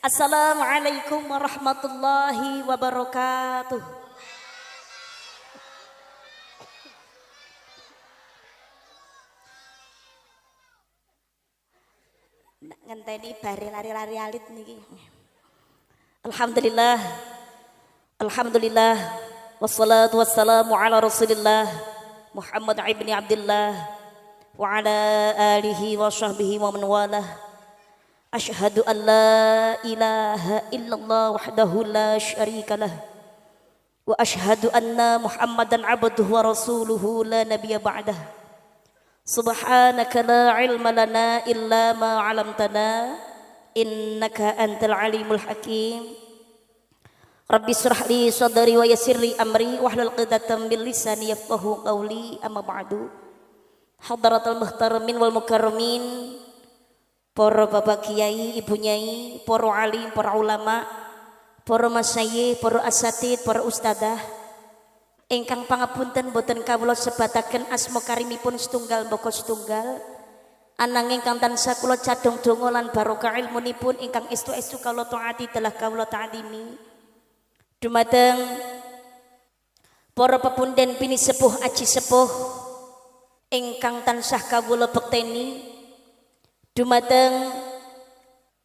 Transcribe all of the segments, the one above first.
Assalamualaikum warahmatullahi wabarakatuh. Ngenteni bare lari-lari alit niki. Alhamdulillah. Alhamdulillah. Wassalatu wassalamu ala Rasulillah Muhammad ibn Abdullah wa ala alihi wa sahbihi wa man walah. Asyhadu an la ilaha illallah wahdahu la syarikalah wa asyhadu anna Muhammadan abduhu wa rasuluhu la nabiyya ba'dah. Subhanaka la ilma lana illa ma 'allamtana innaka antal alimul hakim. Rabbi shrah li sadri wa yassir li amri wahlul 'uqdatam min lisani yafqahu qawli amma ba'du. Hadratul muhtaramin wal mukarramin, para bapak kiai, ibu nyai, para alim, para ulama, para masyayikh, para asatid, para ustadzah ingkang pangapunten boten kawula sebataken asma karimipun setunggal mbaka setunggal, ananging kang tansah kula cadhong donga lan barokah ilmunipun ingkang estu-estu kawula taati telah kawula ta'dimi. Dumateng para pepunden pini sepuh aji sepuh ingkang tansah kawula bekteni, dumateng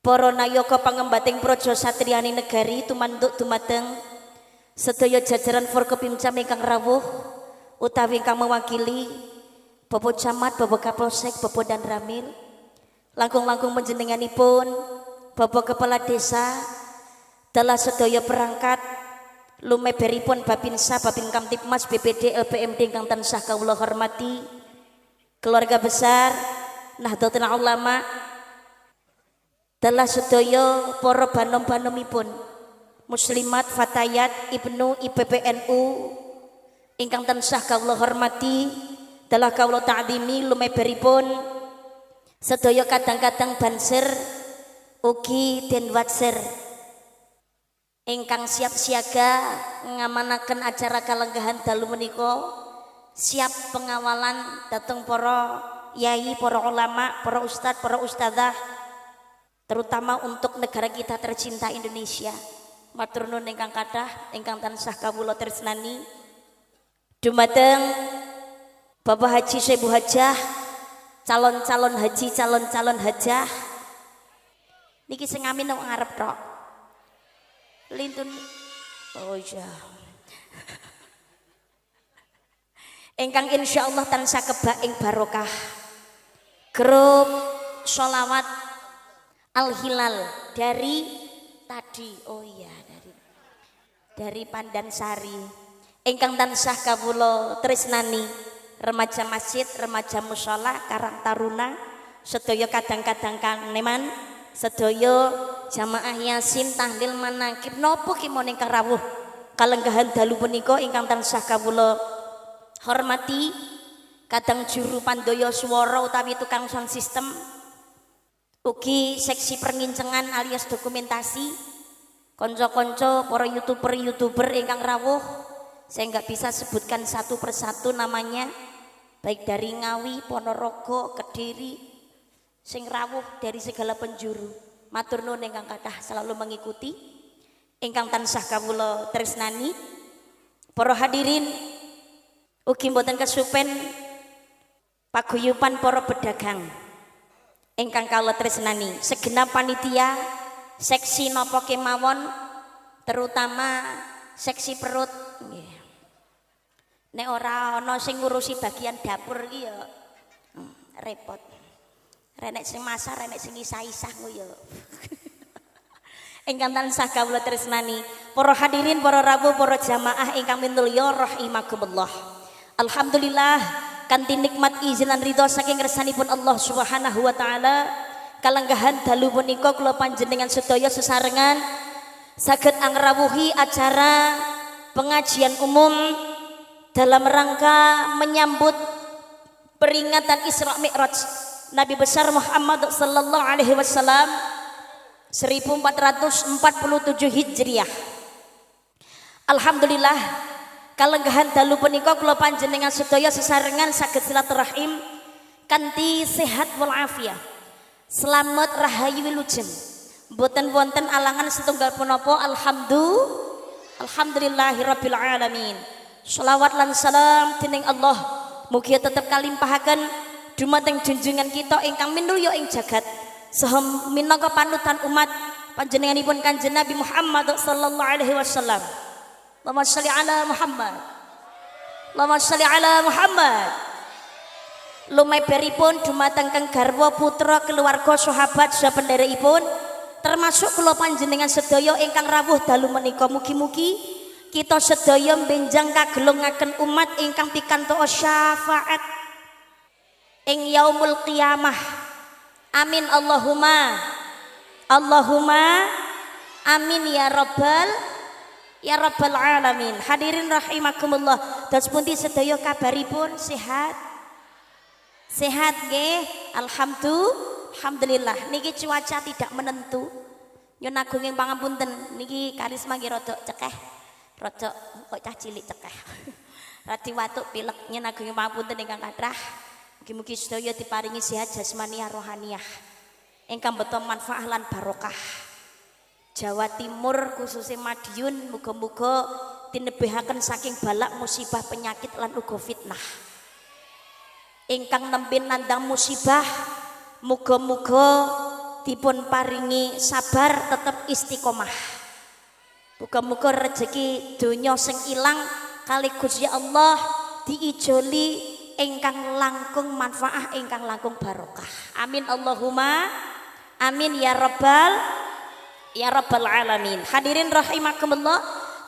para nayaka pangembating praja satriyani negari tumanduk dumateng sedaya jajaran Forkopimcam ingkang rawuh utawi ingkang mewakili Bapak Camat, Bapak Kapolsek, Bapak Dan Ramil, langkung-langkung panjenenganipun Bapak Kepala Desa, dalah sedaya perangkat lumeberipun Babinsa, Babin Kamtipmas, BPD, LPMD ingkang tansah kawula hormati, keluarga besar Nahdlatul Ulama, dalah sedaya para banom-banomipun muslimat, fatayat, ibnu, IPPNU ingkang tansah kawula hormati, dalah kawula ta'dimi lumeberipun sedaya kadang-kadang banser ugi den watser ingkang siap siaga ngamanaken acara kalenggahan dalu menika, siap pengawalan dateng para yai, para ulama, para ustadz, para ustadzah, terutama untuk negara kita tercinta Indonesia. Matur nuwun ingkang kathah ingkang tansah kawula tresnani. Dumateng Bapak Haji Syekh Bu Hajah, calon-calon haji, calon-calon hajah. Niki sing amin nang ngarep tok. Lintun. Oh iya. Ingkang insyaallah tansah kebak ing barokah. Grup sholawat Al Hilal dari tadi, oh iya, dari Pandansari ingkang tansah kawula tresnani, remaja masjid, remaja mushola, Karang Taruna, sedaya kadang-kadang kaneman, sedaya jamaah yasin, tahlil, manakib napa kemawon ingkang rawuh kalenggahan dalu punika ingkang tansah kawula hormati, kadang juru pandaya swara utawi tukang sound system, ugi seksi perngincengan alias dokumentasi, konco-konco para youtuber ingkang rawuh, saya nggak bisa sebutkan satu persatu namanya, baik dari Ngawi, Ponorogo, Kediri, sing rawuh dari segala penjuru. Matur nuwun ingkang kathah selalu mengikuti, ingkang tansah kawula tresnani. Para hadirin ugi mboten kesupen paguyuban para pedagang ingkang kawula tresnani, segenap panitia seksi napa kemawon, terutama seksi perut nggih. Nek ora ana sing ngurusi bagian dapur iki ya repot. Renek sing masak, renek sing isah-isah ngono ya. Ingkang tansah kawula tresnani, para hadirin, para rawuh, para jamaah ingkang minulya rahimakumullah. Alhamdulillah kanthi nikmat izin lan ridho saking ngersanipun Allah Subhanahu wa taala, kalenggahan dalu punika kula panjenengan sedaya sesarengan saged angrawuhi acara pengajian umum dalam rangka menyambut peringatan Isra Mi'raj Nabi besar Muhammad sallallahu alaihi wasallam 1447 Hijriah. Alhamdulillah kalenggahan dalu punika kula panjenengan sedaya sesarengan saged silaturahim kanthi sehat wal afiat, selamat rahayu wilujeng, Mboten wonten alangan setunggal punapa alhamdulillahirabbil alamin. Shalawat lan salam dening Allah mugi tetep kalimpahaken dumateng junjungan kita ingkang minulya ing jagat saha minangka panutan umat panjenenganipun Kanjeng Nabi Muhammad sallallahu alaihi wasallam. Allahumma shalli ala Muhammad. Allahumma shalli ala Muhammad. Lumeberipun dumateng kang garwa putra keluarga sahabat sapenderekipun termasuk kula panjenengan sedaya ingkang rawuh dalu menika mugi-mugi kita sedaya benjang kagelungaken umat ingkang pikantuk syafaat ing yaumul qiyamah. Amin Allahumma amin ya rabbal alamin. Hadirin rahimakumullah, dados pundi sedaya kabaripun? Sehat nggih? Alhamdulillah. Niki cuaca tidak menentu. Nyun agunging pangapunten niki karisma nggih rada cekeh. Rada kok cah cilik cekeh. Radi watuk pilek. Nyun agunging pangapunten ingkang kathah. Mugi-mugi sedaya diparingi sehat jasmani rohaniah. Ingkang beto manfaat lan barokah. Jawa Timur khususnya Madiun muga-muga dinebihaken saking balak musibah penyakit lan uga fitnah. Ingkang nembe nandang musibah muga-muga dipun paringi sabar tetep istiqomah. Muga-muga rezeki donya sing ilang kali Gusti Allah diijoli ingkang langkung manfaat ingkang langkung barokah. Amin Allahumma amin ya rabbal alamin. Hadirin rahimakumullah,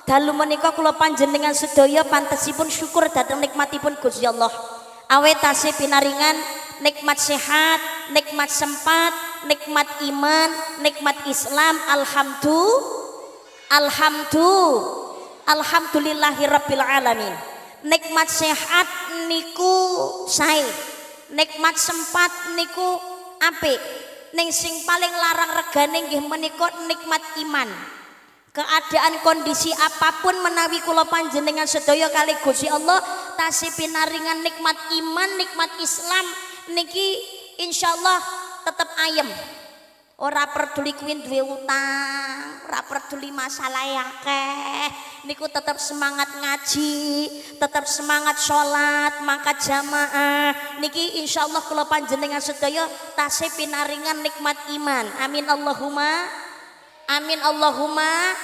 dalu menika kula panjenengan sedaya pantesipun syukur dhateng nikmatipun Gusti Allah. Awet tasih pinaringan nikmat sehat, nikmat sempat, nikmat iman, nikmat Islam. Alhamdulillahirabbil alamin. Nikmat sehat niku sae, nikmat sempat niku apik. Ning sing paling larang regane nggih menika nikmat iman. Keadaan kondisi apapun menawi kula panjenengan sedaya kali Gusti Allah tasih pinaringan nikmat iman, nikmat Islam niki insyaallah tetep ayem. Ora peduli kuwi duwe utang, ora peduli masalah akeh, niku tetap semangat ngaji, tetap semangat sholat, mangkat jamaah. Niki insyaallah kula panjenengan sedaya tasih pinaringan nikmat iman. Amin Allahumma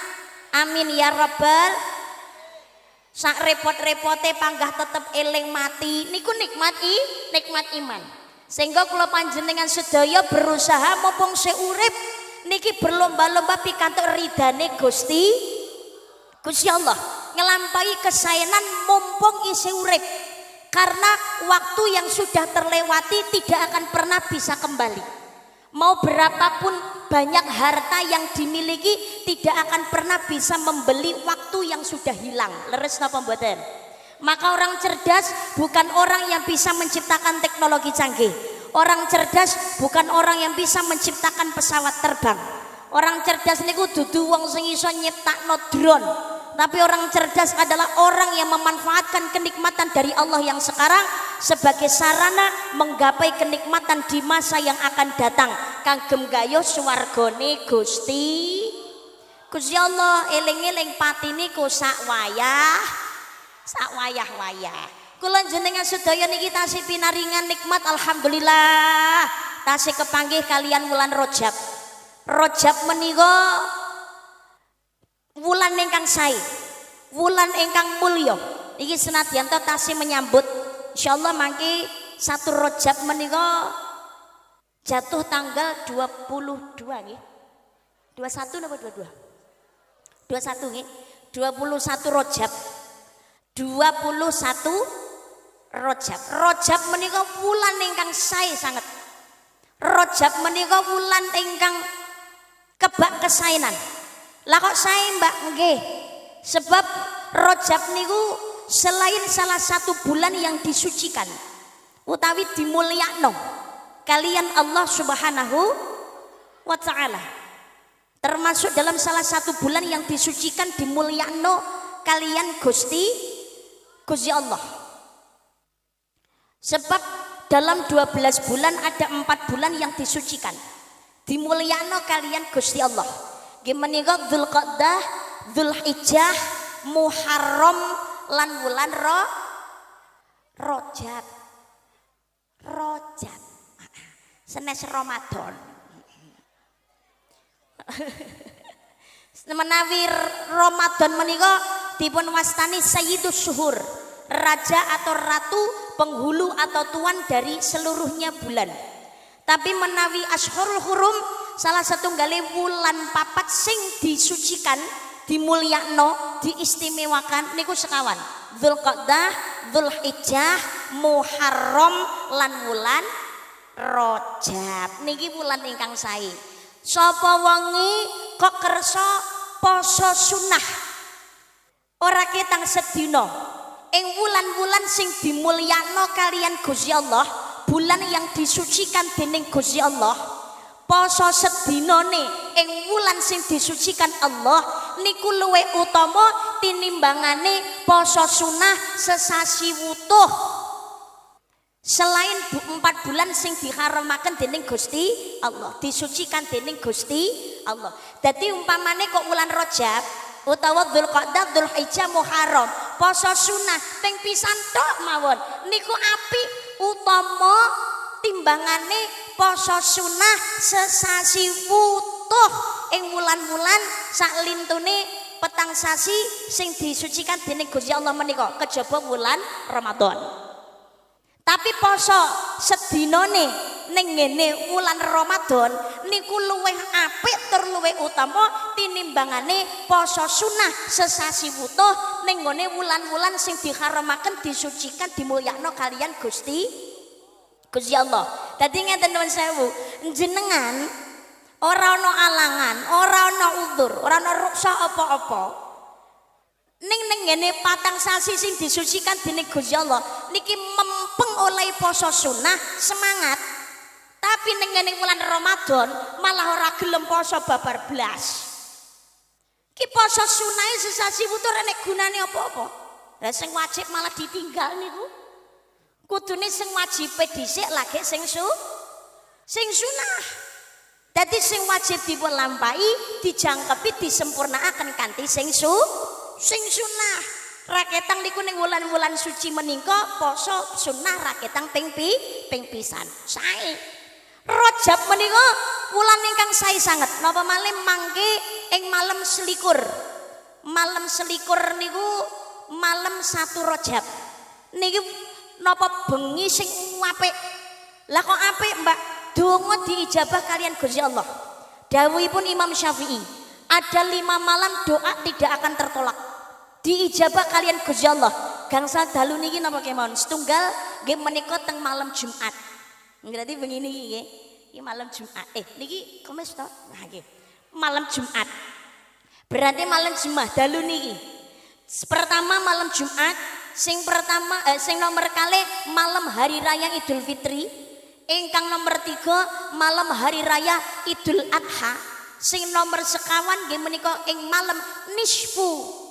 amin ya rabbal. Sak repot-repote panggah tetep eling mati niku nikmat iman. Sehingga kula panjenengan sedaya berusaha mumpung seurip niki berlomba-lomba pikantuk ridane Gusti Allah, ngelampaui kesaenan mumpung isih urip. Karena waktu yang sudah terlewati tidak akan pernah bisa kembali. Mau berapapun banyak harta yang dimiliki tidak akan pernah bisa membeli waktu yang sudah hilang. Leres napa mboten? Maka orang cerdas bukan orang yang bisa menciptakan teknologi canggih. Orang cerdas bukan orang yang bisa menciptakan pesawat terbang. Orang cerdas niku dudu wong sing iso nyiptakno drone. Tapi orang cerdas adalah orang yang memanfaatkan kenikmatan dari Allah yang sekarang sebagai sarana menggapai kenikmatan di masa yang akan datang. Kagem gayuh swargane Gusti Allah. Eling-eling pati niku sak wayah. Kula jenengan sedaya niki tasih pinaringan nikmat alhamdulillah. Tasih kepanggih kalian wulan Rajab. Rajab menika wulan ingkang sae, wulan ingkang mulya. Iki senadyan tasih menyambut insyaallah mangke 1 Rajab menika jatuh tanggal 22 nggih. 21 napa 22? 21 nggih. 21 Rajab. 21 Rajab. Rajab menika wulan ingkang sae sanget. Rajab menika wulan ingkang kebak kesaenan. Lah kok sae Mbak? Nggih. Sebab Rajab niku selain salah satu bulan yang disucikan utawi dimulyakno kalian Allah Subhanahu wa taala. Termasuk dalam salah satu bulan yang disucikan dimulyakno kalian Gusti Allah. Sebab dalam 12 bulan ada 4 bulan yang disucikan. dimulyakno kalian Gusti Allah. Nggih menika Dzulqa'dah, Dzulhijjah, Muharram lan wulan Rajab. Rajab. Senes Ramadan. Menawi Ramadan menika dipun wastani Sayyidus Syuhur, raja atau ratu, penghulu atau tuan dari seluruhnya bulan. Tapi menawi Ashhurul Hurum, salah satunggali wulan papat sing disucikan, dimulyakno, diistimewakan niku sekawan. Dzulqa'dah, Dzulhijjah, Muharram lan wulan Rajab. Niki wulan ingkang sae. Sapa wengi kok kersa poso sunah ora ketang sedina ing wulan-wulan sing dimulyakno kalian Gusti Allah, bulan yang disucikan dening Gusti Allah, poso sedinane ing wulan sing disucikan Allah niku luwih utama tinimbangane poso sunah sesasi wutuh. Selain 4 bulan sing diharamaken dening Gusti Allah, disucikan dening Gusti Allah. Dadi umpamane kok wulan Rajab utawa Dzulqa'dah, Dzulhijjah, Muharram, poso sunah ping pisan tok mawon niku apik utama timbangane poso sunah sesasi wutuh ing wulan-wulan sak lintune petang sasi sing disucikan dening Gusti Allah menika kejaba wulan Ramadan. Tapi poso sedinane ning ngene wulan Ramadan niku luwih apik tur luwih utama tinimbangane poso sunah sesasi wutuh ning ngene wulan-wulan sing diharamaken, disucikan, dimulyakno kalian Gusti Allah. Dadi ngeten nuwun sewu, jenengan ora ana alangan, ora ana udzur, ora ana ruksa apa-apa. Ning ngene patang sasi sing disucikan dening Gusti Allah niki mempeng oleh poso sunah semangat. Tapi ning ngene wulan Ramadan malah ora gelem poso babar blas. Ki poso sunah sesasi wutur nek gunane apa-apa. Lah sing wajib malah ditinggal niku. Kudune sing wajibe dhisik lagi sing sunah. Dadi sing wajib dipun lampahi, dijangkepi, disempurnaaken kanthi sing sunah. Raketang niku ning wulan-wulan suci menika poso sunah raketang ping pisan. Sae. Rajab menika wulan ingkang sae sanget. Napa malih mangke ing malam selikur. Malam selikur niku malam 1 Rajab. Niki napa bengi sing apik. Lah kok apik, Mbak? Donga diijabah kalian Gusti Allah. Dawuhipun Imam Syafi'i, ada 5 malam doa tidak akan tertolak. Diijabah kalian Gusti Allah. Gangsal dalu niki napa kemawon? Setunggal nggih menika teng malam Jumat. Berarti begini nggih. Iki malam Jumat. Niki Kamis to? Nah nggih. Malam Jumat. Berarti malam Jumat dalu niki. Pertama malam Jumat, sing nomor kali malam hari raya Idul Fitri. Ingkang nomor 3 malam hari raya Idul Adha. Sing nomor sekawan nggih menika ing malam nisfu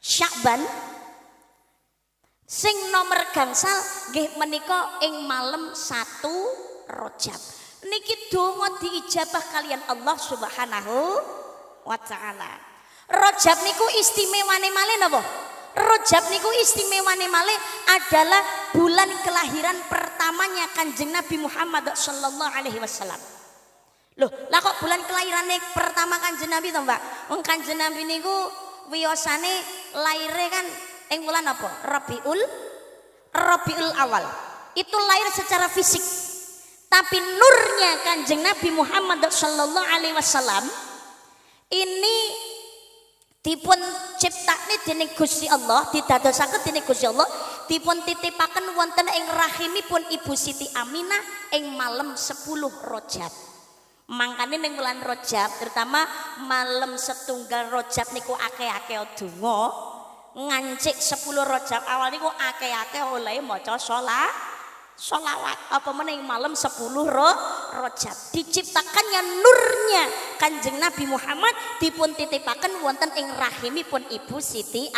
Sya'ban. Sing nomor gangsal nggih menika ing malam 1 Rajab. Niki donga diijabah kalian Allah Subhanahu wa taala. Rajab niku istimewane malih napa? Rajab niku istimewane malih adalah bulan kelahiran pertamanya Kanjeng Nabi Muhammad sallallahu alaihi wasallam. Loh, lah kok bulan kelahirane pertama Kanjeng Nabi to, Mbak? Wong Kanjeng Nabi niku wiyosane laire kan ing bulan apa? Rabiul Awal. Itu lahir secara fisik. Tapi nurnya Kanjeng Nabi Muhammad sallallahu alaihi wasallam ini dipun ciptakne dening Gusti Allah, didadosaken dening Gusti Allah, dipun titipaken wonten ing rahimipun Ibu Siti Aminah ing malam 10 Rajab. Mangkane ning wulan Rajab, terutama malam setunggal Rajab niku akeh-akeh donga. Ngancik 10 Rajab awal niku akeh-akeh oleh maca sholawat apa meneh malam 10 Rajab. Diciptakannya nurnya Kanjeng Nabi Muhammad dipun titipaken wonten ing rahimipun Ibu Siti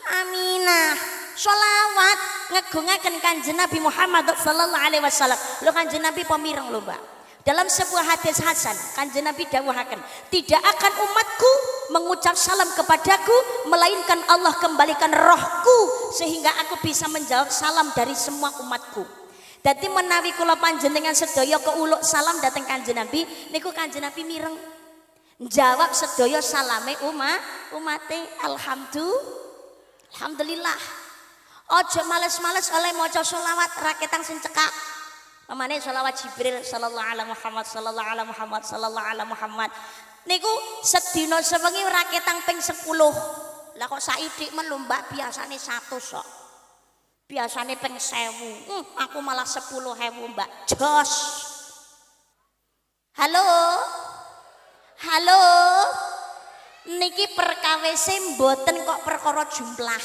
Aminah. Sholawat ngegungaken Kanjeng Nabi Muhammad sallallahu alaihi wasallam. Lho Kanjeng Nabi pemireng lho, Mbak. Dalam sebuah hadis hasan, Kanjeng Nabi dawuhaken, tidak akan umatku mengucap salam kepadaku melainkan Allah kembalikan rohku sehingga aku bisa menjawab salam dari semua umatku. Dadi menawi kula panjenengan sedaya keuluk salam dateng Kanjeng Nabi niku Kanjeng Nabi mireng jawab sedaya salame umate. Alhamdulillah. Ojo males-males oleh maca selawat raketang sing cekak. Pamane selawat Jibril sallallahu alaihi Muhammad sallallahu alaihi Muhammad sallallahu alaihi Muhammad. Niku sedina sewengi raketang ping 10. Lah kok saidik men lho Mbak biasane 100 kok. Biasane ping 1000. Aku malah 10.000 Mbak. Jos. Halo. Halo. Niki perkawise mboten kok perkara jumlah.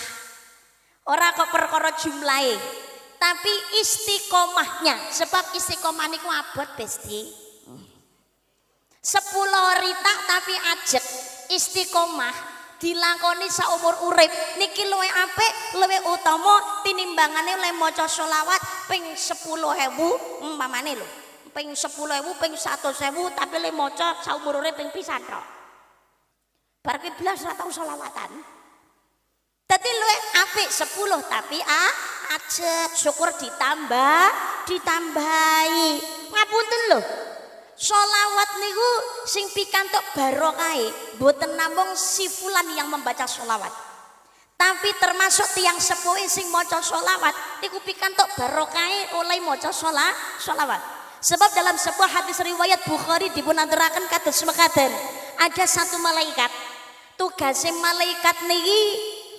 Ora kok perkara jumlahe, tapi istiqomahnya. Sebab istiqomah niku abot Besti. 10 rita tapi ajek. Istiqomah dilakoni saumur urip niki luwih apik, luwih utama tinimbangane le maca selawat ping 10.000 umpamane lho. Ping 10.000 ping 100.000 tapi le maca saumur urip ping pisan tok. Bar ki blas ra tau selawatan. Dadi luwih apik 10 tapi ajek syukur ditambahi. Ngapunten lho. Sholawat niku sing pikantuk barokahe mboten namung si fulan yang membaca sholawat. Tapi termasuk tiang sepuh sing maca sholawat niku pikantuk barokahe oleh maca sholawat. Sebab dalam sebuah hadis riwayat Bukhari dipunaturaken kados mekaten. Ada satu malaikat. Tugasnya malaikat niki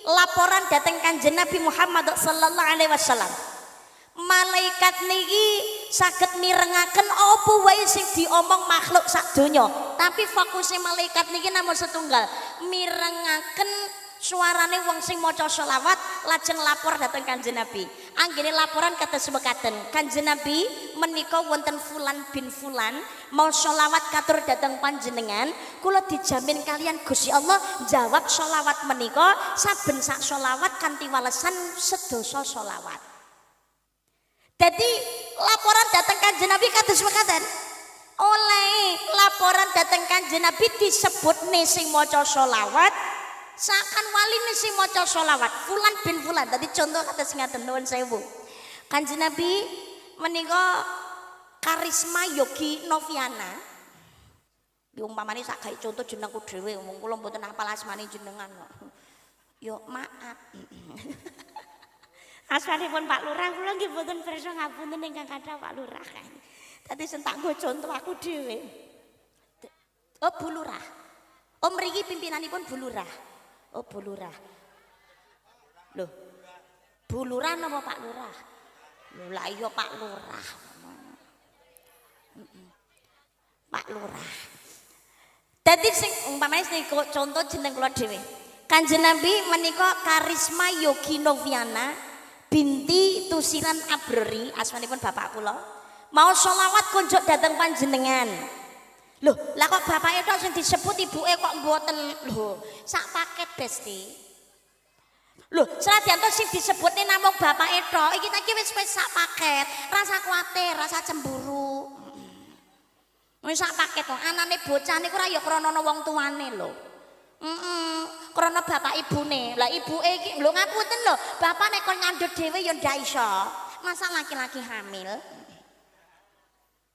laporan datang Kanjeng Nabi Muhammad sallallahu alaihi wasallam. Malaikat niki saged mirengaken apa wae sing diomong makhluk sak donya. Tapi fokusnya malaikat niki namung setunggal, mirengaken suarane wong sing maca selawat lajeng lapor datang Kanjeng Nabi. Anggene laporan kados mekaten. Kanjeng Nabi menika wonten fulan bin fulan mau selawat katur datang panjenengan, kula dijamin kalian Gusti Allah jawab selawat menika saben sak selawat kanthi walesan sedasa selawat. Jadi laporan datang Kanjeng Nabi kados mekaten. Oleh laporan datang Kanjeng Nabi disebutne sing maca selawat seakan wali sing maca selawat fulan bin fulan. Tadi contoh kados ngaten nuwun sewu. Kanjeng Nabi menika Karisma Yogi Noviana. Umpamane sak gawe contoh jenengku dhewe wong kula mboten hafal asmane jenengan kok. Yo maaf. Asmanipun Pak Lurah kula nggih mboten pirsa ngapunten ingkang kathah Pak Lurah kan. Dadi sentak nggo contoh aku dhewe. Oh Bu Lurah. Oh mriki pimpinanipun Bu Lurah. Oh Bu Lurah. Loh. Bu Lurah napa Pak Lurah? Lho lah iya Pak Lurah. Pak Lurah. Dadi sing umpamane contoh jeneng kula dhewe. Kanjeng Nabi menika Karisma Yogi Noviana binti Tusiran Abreri, asmanipun bapak kula. Mau selawat kunjuk dateng panjenengan. Loh, lah kok bapake tok sing disebut ibuke kok mboten lho, sak paket Besti. Loh, senadyan to sing disebutne namung bapake tok, iki ta wis sak paket. Rasa kuwatir, rasa cemburu. Wis sak paket to, anane bocah niku ora ya krana ana wong tuane lho. Krana bapak ibune. Lah ibuke iki lho ngapunten lho, bapak nek kon ngandhut dhewe ya ndak iso. Masa laki-laki hamil?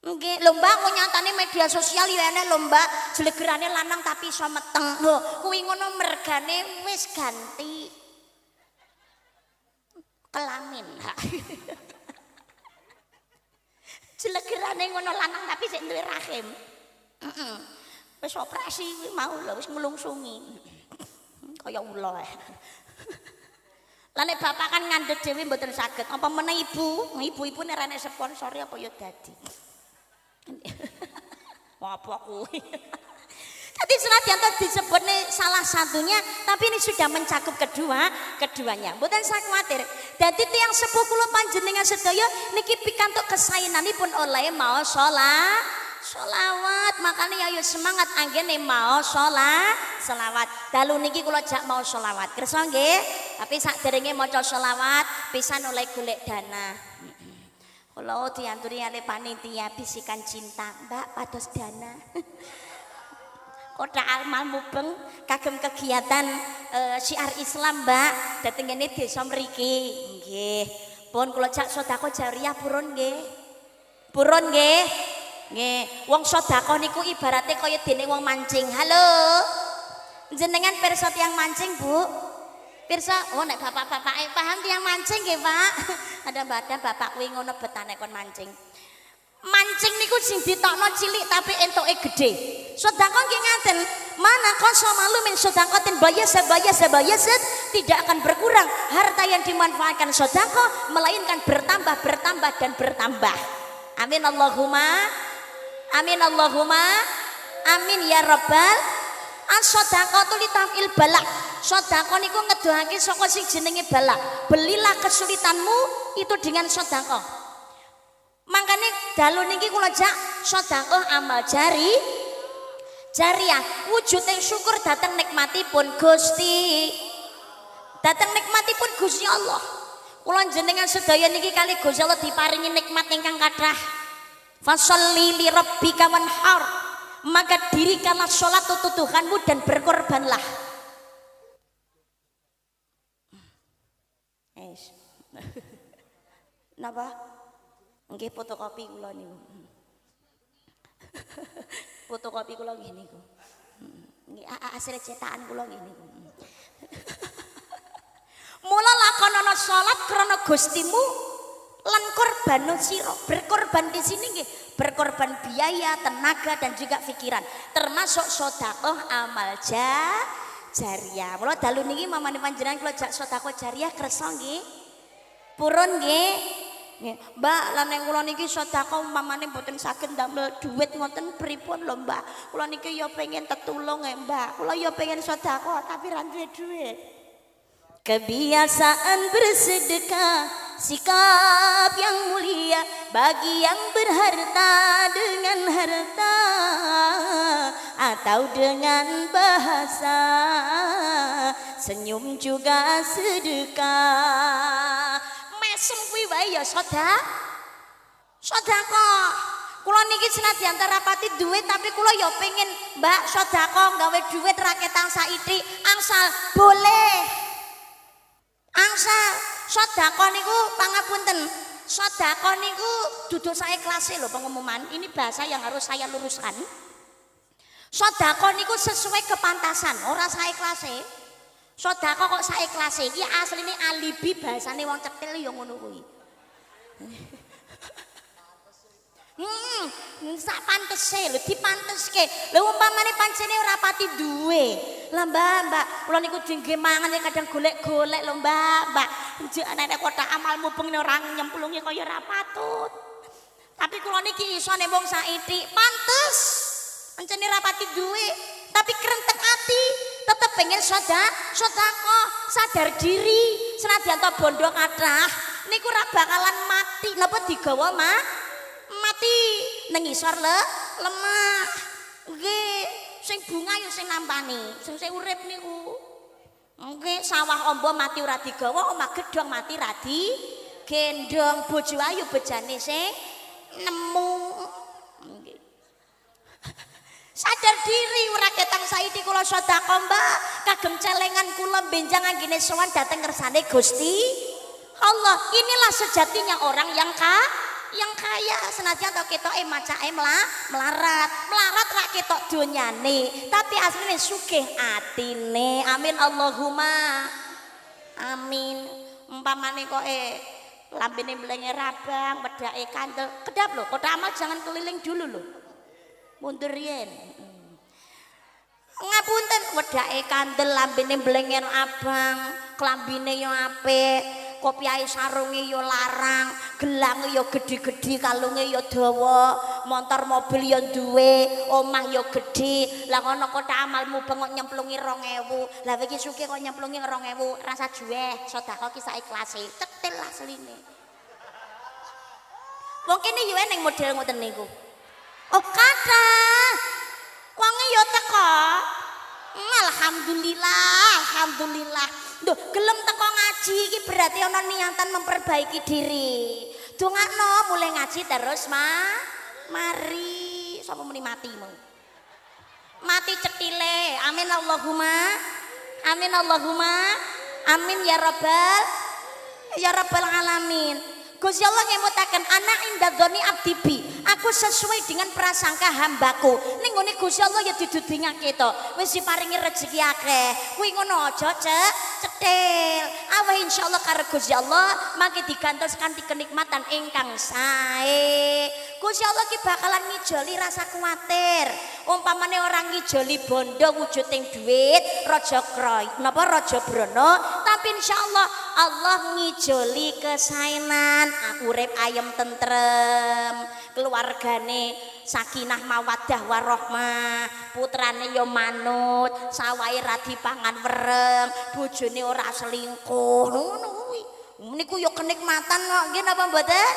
Nggih, lho Mbak, kok nyatane media sosial ya enek lho Mbak, jlegerane lanang tapi iso meteng. Lho, kuwi ngono mergane wis ganti kelamin. Jlegerane ngono lanang tapi sik duwe rahim. Wis operasi kuwi mau lho wis nglungsungi. Kaya ula. Lah nek bapak kan ngandhut dhewe mboten saged. Apa meneh ibu nek ra nek sponsor apa ya dadi. Apa kuwi? Tadi senadyan disebutne salah satunya, tapi ini sudah mencakup keduanya. Mboten sak kuwatir. Dadi tiyang sepuh kula panjenengan sedaya niki pikantuk kesaenanipun oleh mau sholawat. Makanya ayo semangat anggene mau sholawat. Dalu niki kula jak mau sholawat. Kersa nggih? Tapi sakderenge maca sholawat pisan oleh golek dana. Kalau dianturi oleh panitia bisikan cinta, Mbak pados dana. Kota Amal Mubeng kagem kegiatan syiar Islam, Mbak. Dateng ngene desa mriki. Nggih. Pun kula jak sedekah jariah purun nggih. Purun nggih. Nggih. Wong sedekah niku ibarate kaya dene wong mancing. Halo. Jenengan pirsa tiyang mancing, Bu? Pirsa, oh nek bapak-bapak paham tiyang mancing nggih, Pak. Ada badan bapak kuwi ngono betane kon mancing. Mancing niku sing ditokno cilik tapi entuke gede. Sedekah nggih ngaten, mana qasa malu min sedaqatin bayasat tidak akan berkurang harta yang dimanfaatkan sedekah melainkan bertambah dan bertambah. Amin Allahumma. Amin Allahumma. Amin ya rabbal as-sadaqatu litafil balak. Sedekah niku ngedohake saka sing jenenge balak. Belilah kesulitanmu itu dengan sedekah. Makanya dalu niki kula jak sedekah amal jariah wujud yang syukur datang nikmatipun Gusti. Datang nikmatipun Gusti Allah. Kula jenengan sedaya niki kali Gusti Allah diparingi nikmat ingkang kathah. Fasholli li rabbika wanhar. Maka dirikanlah salat untuk Tuhanmu dan berkorbanlah. Napa? Nggih fotokopi kula niku. Fotokopi kula nggih niku. Nggih hasil cetakan kula nggih niku. Mula lakonono salat krana Gustimu lan korban sira. Berkorban di sini nggih, berkorban biaya, tenaga dan juga pikiran. Termasuk sedekah amal jariah. Mula dalu niki mamane panjenengan kula jak sedekah jariah kersa nggih. Purun nggih. Mbak, lan nek kula niki sedekah umpamane mboten saged ndamel dhuwit ngoten pripun lho, Mbak. Kula niki ya pengen tetulung Mbak. Kula ya pengen sedekah tapi ra duwe dhuwit. Kebiasaan bersedekah, sikap yang mulia bagi yang berharta dengan harta atau dengan bahasa senyum juga sedekah. Mesem kuwi wae ya sedekah. Kula niki senadyan rapati duit tapi kula ya pengen Mbak sedekah gawe duit raketang saithik angsal boleh. Angsal sedekah niku pangapunten. Sedekah niku dudu saikhlase lho pengumuman. Ini bahasa yang harus saya luruskan. Sedekah niku sesuai kepantasan, ora saikhlase. Sedekah kok saikhlase iki asline alibi bahasane wong cetil ya ngono kuwi. Sak pantese lho dipanteske. Lha umpamane pancene ora pati duwe. Lah Mbak, kula niku dingge mangan kadang golek-golek lho Mbak. Nek kotak amal mubeng ora nyemplungi kaya ora patut. Tapi kula niki isone wong saithik pantes. Pancene ora pati duwe, tapi kerentek ati, tetep pengen sedekah, sadar diri. Senadyan to bondo kathah niku ora bakalan mati. Napa digawa mati nang isor lemah. Nggih, sing bunga ya sing nampani, sing urip niku. Nggih, sawah ombo mati ora digawa, omah gedhong mati ra digendong. Bojo ayu bejane sing nemu. Nggih. Sadar diri ora ketang saiki kula sedekah, Mbak. Kagem celengan kula benjang anggene sowan dhateng kersane Gusti Allah. Inilah sejatinya orang yang kaya senajan to ketoke macake melarat ra ketok donyane tapi asline sugih atine. Amin Allahumma amin. Umpamane kok lambene mlenge rabang wedake kandel kedap lho. Kotak amal jangan keliling dulu lho, mundur yen. Ngapunten wedake kandel lambene mlenger abang klambine yo apik kopiahe sarunge yo larang, gelange yo gedhe-gedhe, kalunge yo dawa, motor mobil yo duwe, omah yo gedhe. Lah kono kotak amalmu bengok nyemplungi 2000. Lah iki sugih kok nyemplungi 2000, rasa juweh, sedekah ki saikhlase. Cetil asline. Wong kene yo eneng model ngoten niku. Oh, kathah. Wonge yo teko. Alhamdulillah. Duh, gelem teko ngaji iki berarti ana niatan memperbaiki diri. Dongakno mulai ngaji terus mari sapa muni mati mong. Mati cetile. Amin Allahumma. Amin Allahumma. Amin ya rabbal alamin. Gusti Allah ngemutaken anak indah dzoni abdi bi. Aku sesuai dengan prasangka hambaku. Ning ngene Gusti Allah ya didudingake to. Wis diparingi rezeki akeh. Kuwi ngono aja cetil. Aweh insyaallah karo Gusti Allah mangke digantos kanthi kenikmatan ingkang sae. Gusti Allah ki bakalan ngijoli rasa kuwatir. Umpamane orang ngijoli bondo wujuding duit, raja kroy, napa raja brana, tapi insyaallah Allah ngijoli kesaenan, urip ayem tentrem, keluargane sakinah mawaddah warahmah, putrane yo manut, sawahe ra dipangan werem, bojone ora selingkuh. Ngono kuwi. Niku yo kenikmatan kok nggih napa mboten?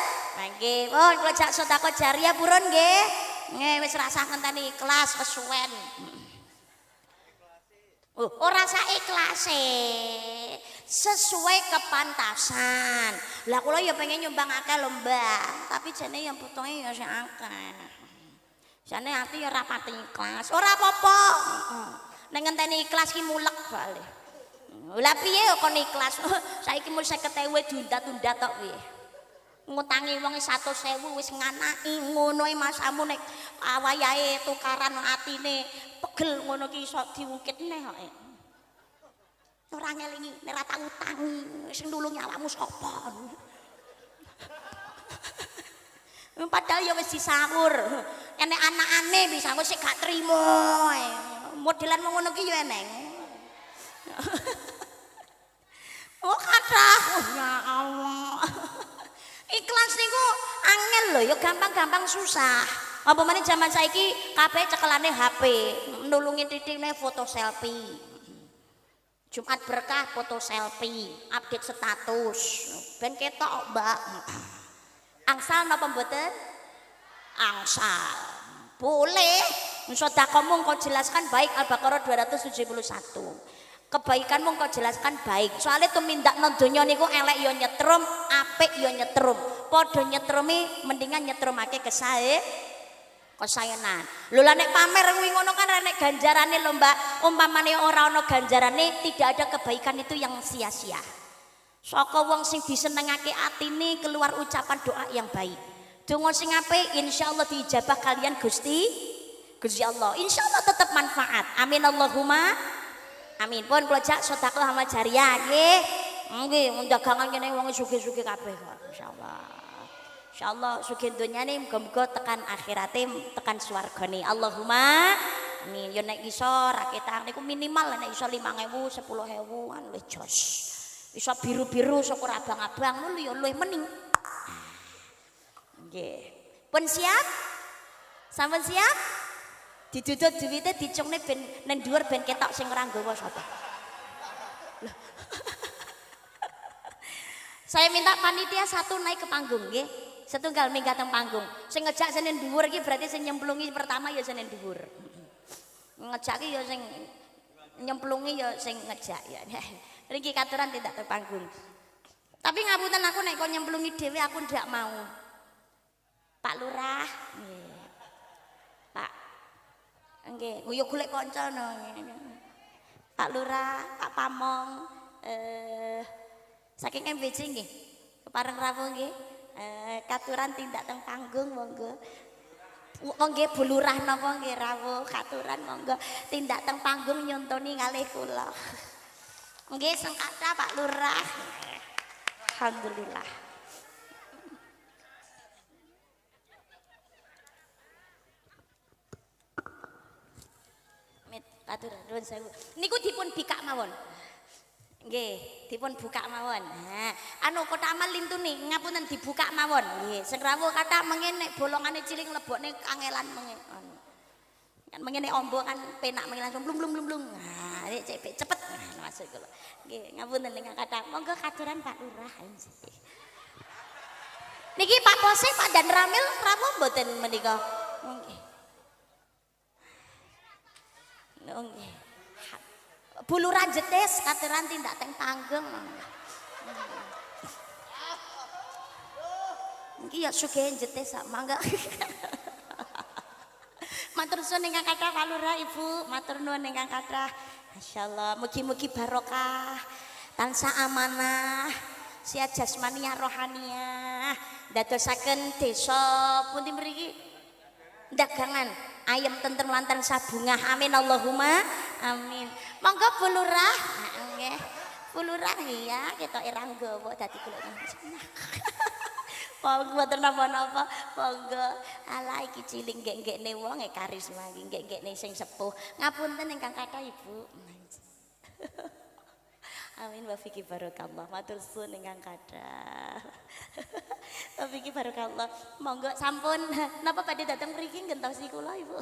Nggih, pun kula jak sedekah jariah purun nggih. Nggih wis rasah ngenteni ikhlas kesuwen. Ora sak ikhlase. Sesuai kepantasan. Lah kula ya pengen nyumbang akeh lho, Mbak, tapi jane yang butuhe ya sing akeh. Jane ati ya ora pati ikhlas. Ora apa-apa. Nek ngenteni ikhlas ki mulek bali. Lah piye kok ikhlas? Saiki mung 50.000 diunda-tunda tok piye. Ngutangi wong 100.000 wis nganaki ngono e masamu nek awayahe tukaran atine pegel ngono ki iso diungkit neh kok. Ora ngelingi nek ra tak utangi sing nulungi awakmu sapa. Padahal ya wis disahur. Enek anakane bisa wis gak trimo. Modelan ngono ki ya eneng. Oh kathah. Oh ya Allah. Ikhlas niku angel lho ya gampang-gampang susah. Apa meneh zaman saiki kabeh cekelane HP, nulungi titine foto selfie. Jumat berkah foto selfie, update status. Ben ketok, Mbak. Angsal napa mboten? Angsal. Boleh. Sedekahmu kau jelaskan baik Al-Baqarah 271. Kebaikanmu kau jelaskan baik. Soalnya tumindak nang donya niku elek yo nyetrum, apik yo nyetrum. Padha nyetrumi mendingan nyetrumake kesaenan. Lho lah nek pamer kuwi ngono kan nek ganjarane lho Mbak. Umpamane ora ana ganjarane tidak ada kebaikan itu yang sia-sia. Saka wong sing disenengake atine keluar ucapan doa yang baik. Donga sing apik insyaallah diijabah kalian Gusti Allah. Insyaallah tetap manfaat. Amin Allahumma. Amin. Pun kula jak sedekah sama jariah nggih. Nggih, dagangan kene wong sugih-sugih kabeh kok insyaallah. Insyaallah sugih donyane muga-muga tekan akhirate tekan swargane. Allahumma amin. Yo nek iso raketang niku minimal nek iso 5.000, 10.000 kan wis jos. Iso biru-biru syukur abang-abang ngono yo luwih mending. Nggih. Pun siap? Sampun siap? Didudut duwite dicungne ben nang dhuwur ben ketok sing ora nggawa sapa. Saya minta panitia satu naik ke panggung nggih. Setunggal minggat teng panggung. Sing ngejak senen dhuwur iki berarti sing nyemplungi pertama ya senen dhuwur. Ngejak ki ya sing nyemplungi ya sing ngejak ya. Niki katuran tidak teng panggung. Tapi ngapunten aku nek kok nyemplungi dhewe aku ndak mau. Pak Lurah. Nggih. Pak nggih, yo golek kanca no. Pak Lurah, Pak Pamong, saking MBC nggih. Kepareng rawuh nggih. Katuran tindak teng panggung monggo. Nggih Bu Lurah napa nggih rawuh katuran monggo tindak teng panggung nyontoni kalih kula. Nggih sengkata Pak Lurah. Alhamdulillah. Katuran nuwun sewu. Niku dipun bikak mawon. Nggih, dipun buka mawon. Nah, anu kotak amal lintune ngapunten dibuka mawon. Nggih, sing rawuh kathah mengene bolongane cilik mlebokne kangelan mengene. Kan mengene ombo kan penak mengene langsung blung. Nah, cepet masuk kula. Nggih, ngapunten ingkang kathah. Monggo katuran Pak Lurah. Niki Pak Posek, Pak Dan Ramil rawuh mboten menika? Nggih. Nggih. Bu Lurah jetis katuran tindak teng panggung. Iki ya sugih jete sak mangga. Matur suwun ingkang kathah Pak Lurah Ibu, matur nuwun ingkang kathah. Masyaallah, mugi-mugi barokah, tansah amanah, sehat jasmaniah rohaniah, dadosaken desa pundi mriki dagangan ayam tentrem lantan sabungah. Amin Allahumma amin. Monggo Bu Lurah. Nggih. Bu Lurah ya ketok irang gawa dadi kula. Monggo mboten napa-napa, monggo. Ala iki cilik nggek-nggekne wong karisma iki nggek-nggekne sing sepuh. Ngapunten ingkang kathah Ibu. Amin wa fiki barakallah. Matur suwun ingkang kathah. Wa fiki barakallah. Monggo sampun napa badhe dateng mriki gentosi kula Ibu.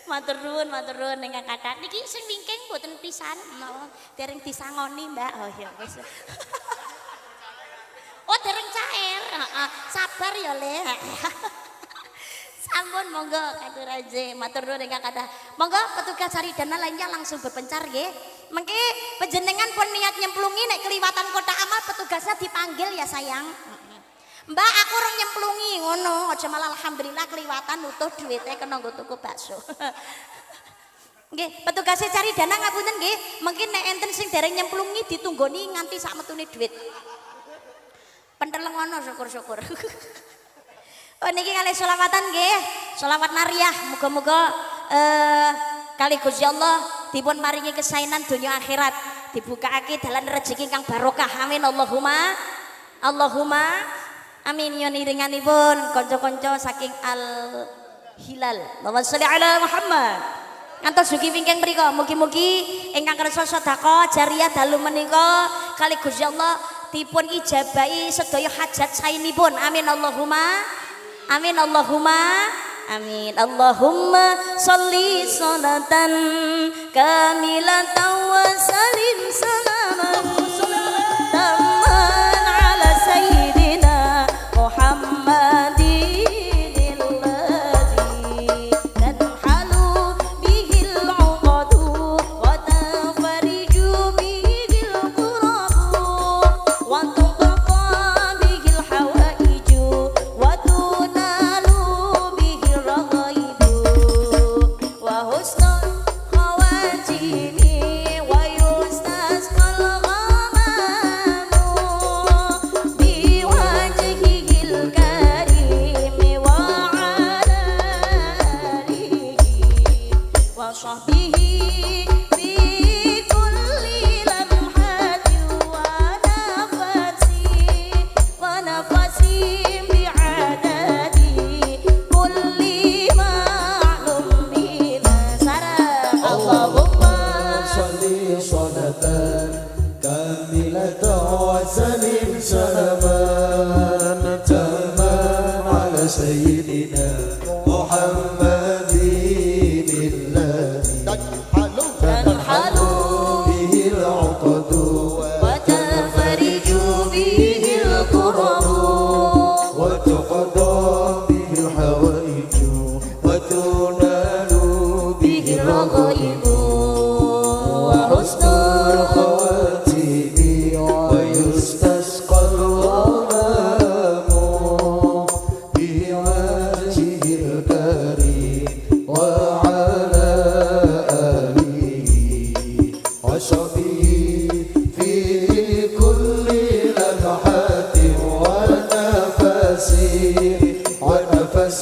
Matur nuwun ingkang kathah. Niki sing wingking mboten pisan menawa dereng disangoni, Mbak. Oh ya wis. Oh dereng cair. Heeh. Sabar ya, Le. Sampun monggo katur aja. Matur nuwun ingkang kathah. Monggo petugas Saridana lainnya langsung berpencar nggih. Mengki panjenengan pun niat nyemplungi nek keliwatan kotak amal petugasnya dipanggil ya sayang. Mbak aku orang nyemplungi ngono, aja malah alhamdulillah keliwatan utuh duitnya kena nggo tuku bakso. Nggih, petugasnya Saridana ngapunten nggih, mungkin nek enten sing dereng nyemplungi ditunggoni nganti sak metune duit. Penteleng ngono syukur-syukur. Oh niki kalih selawatan nggih, selawat nariyah muga-muga kali Gusti Allah dipun maringi kesainan dunia akhirat, dibukaake dalan rezeki kang barokah. Amin Allahumma amin. Yen iringanipun kanca-kanca saking Al Hilal. Allahumma sholli ala Muhammad. Ngantos ugi wingking mriku mugi-mugi ingkang kersa sedekah jariyah dalu menika kali Gusti Allah dipun ijabahi sedaya hajat saenipun. Amin Allahumma amin. Allahumma sholli sholatan kamilatan wa salim salaman tamman ala sayyidina Muhammadin alladhi tanhalu bihil uqadu wa tafariju bihil qurabu wa tuqqa bihil hawaiju wa tunalu bihil raghaibu wa husnul khawatimi wa yustasqal ghamamu biwajhihil karimi wa ala alihi wa sahbihi fi kulli lamhatin wa nafasi bi'adadi kulli ma'lum bina sarah. Allahumma صلي صلاة كاملة وسلم سلاما تاما على سيدنا محمد الذي تنحل به العقد وتفرج به الكرب وتقضى به الحوائج وتنال به الرغائب وحسن الخواتيم ويستسقى الغمام بوجهه الكريم وعلى آله وصحبه في كل لمحة ونفس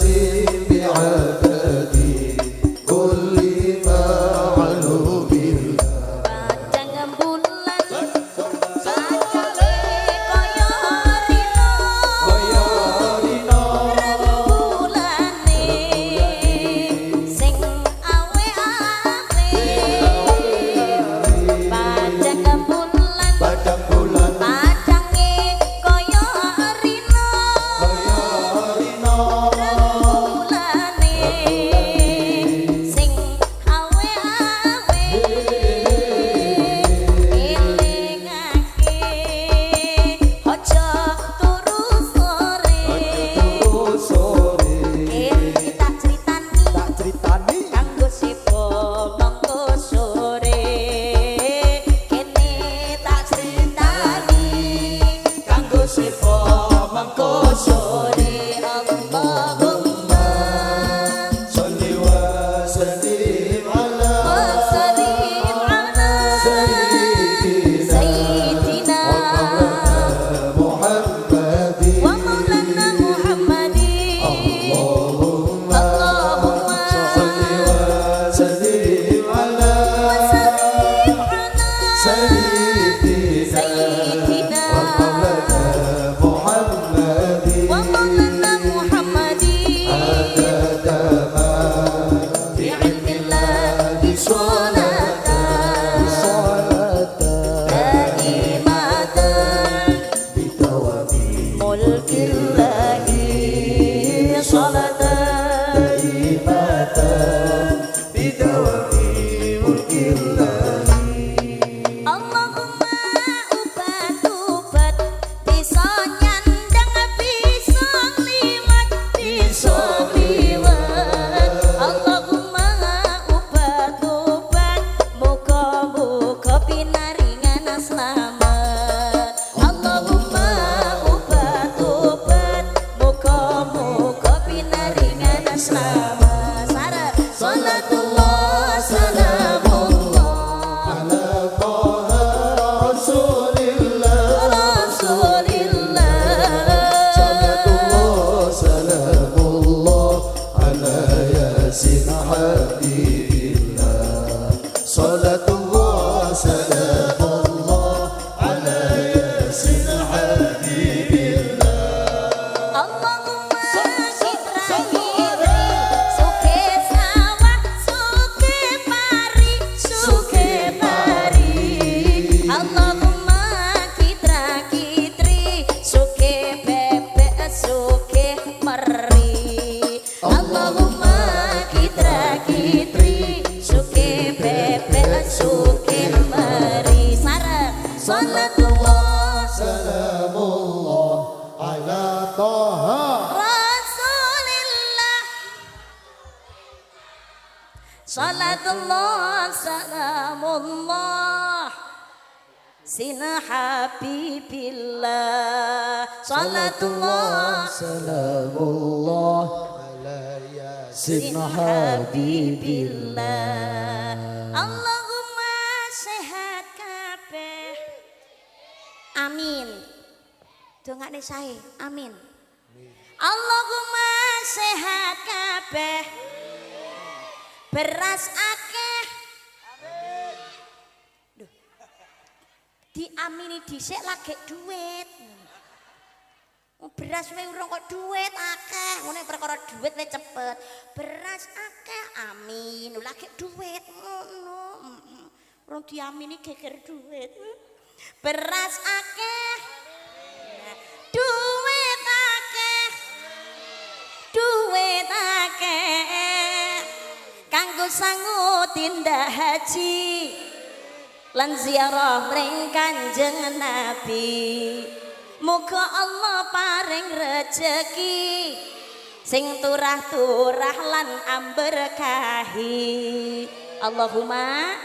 بعدد bersama Sarah. Salatullah salamullah على طه رسول الله Rasulillah. صلاة الله سلام الله على ياسين حبيب الله صلاة الله سلام الله على ياسين حبيب Allahumma sitrahi suke sawah suke pari suke pari. Allahumma kitra kitri suke bebek suke meri. Allahumma kitra kitri suke bebek suke meri. Sareng salatullah سلام الله على طه Rasulillah. Salatullah salamullah Sina Habibillah. Salatullah سلام الله على ياسين Habibillah. Allahumma sehat kabeh. Amin. Dongane sae. Amin. Allahumma sehat kabeh. Beras akeh. Duh. Diamini dhisik lagi duit. Beras wae urung kok duit akeh. Ngene perkara duit wae cepet. Beras akeh amin. Lagi duit ngono. Urung diamini geger duit. Beras akeh. Duit akeh. Duit akeh. Kanggo sangu tindak haji lan ziarah mring Kanjeng Nabi. Muga Allah paring rejeki sing turah-turah lan amberkahi. Allahumma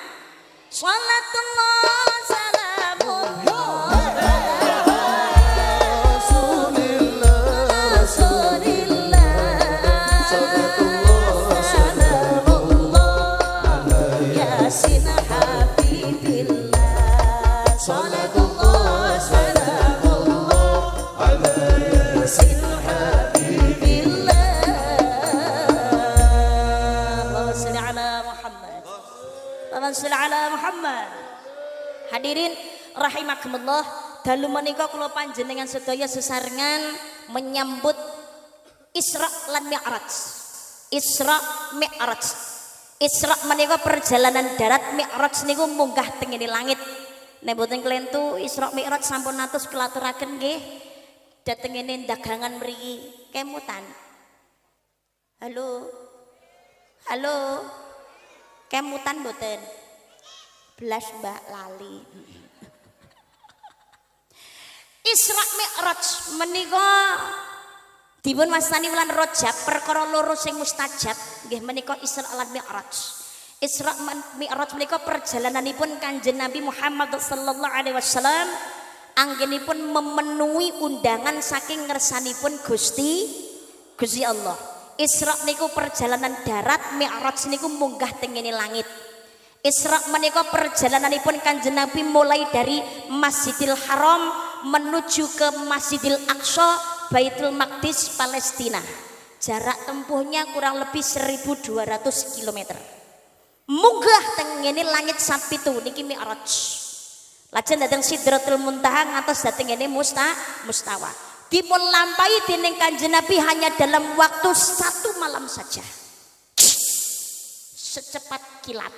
sholatullah salamullah رسول الله Rasulillah. Salamullah Yasin Habibillah. Salatullah salamullah Yasin Habibillah. Allahumma sholli ala Muhammad. Allahumma sholli ala Muhammad. Hadirin rahimakumullah, dalu menika kula panjenengan sedaya sesarengan menyambut Isra lan Mi'raj. Isra Mi'raj. Isra menika perjalanan darat, Mi'raj niku munggah tengene langit. Nek mboten klentu Isra Mi'raj sampun atus kelaturaken nggih datengene dagangan mriki kemutan. Halo. Halo. Kemutan mboten? Belas Mbak lali. Isra Mi'raj menika dipun wastani wulan Rajab perkara loro sing mustajab nggih menika Isra lan Mi'raj. Isra Mi'raj menika perjalananipun Kanjeng Nabi Muhammad sallallahu alaihi wasallam anggenipun memenuhi undangan saking ngersanipun Gusti Allah. Isra niku perjalanan darat, Mi'raj niku munggah tengene langit. Isra menika perjalananipun Kanjeng Nabi mulai dari Masjidil Haram menuju ke Masjidil Aqsa, Baitul Maqdis, Palestina. Jarak tempuhnya kurang lebih 1200 km. Munggah tengene langit sapitu niki Mi'raj. Lajeng dhateng Sidratul Muntaha ngantos dhateng ngene Mustawa. Dipun lampahi dening Kanjeng Nabi hanya dalam waktu 1 malam saja. Secepat kilat.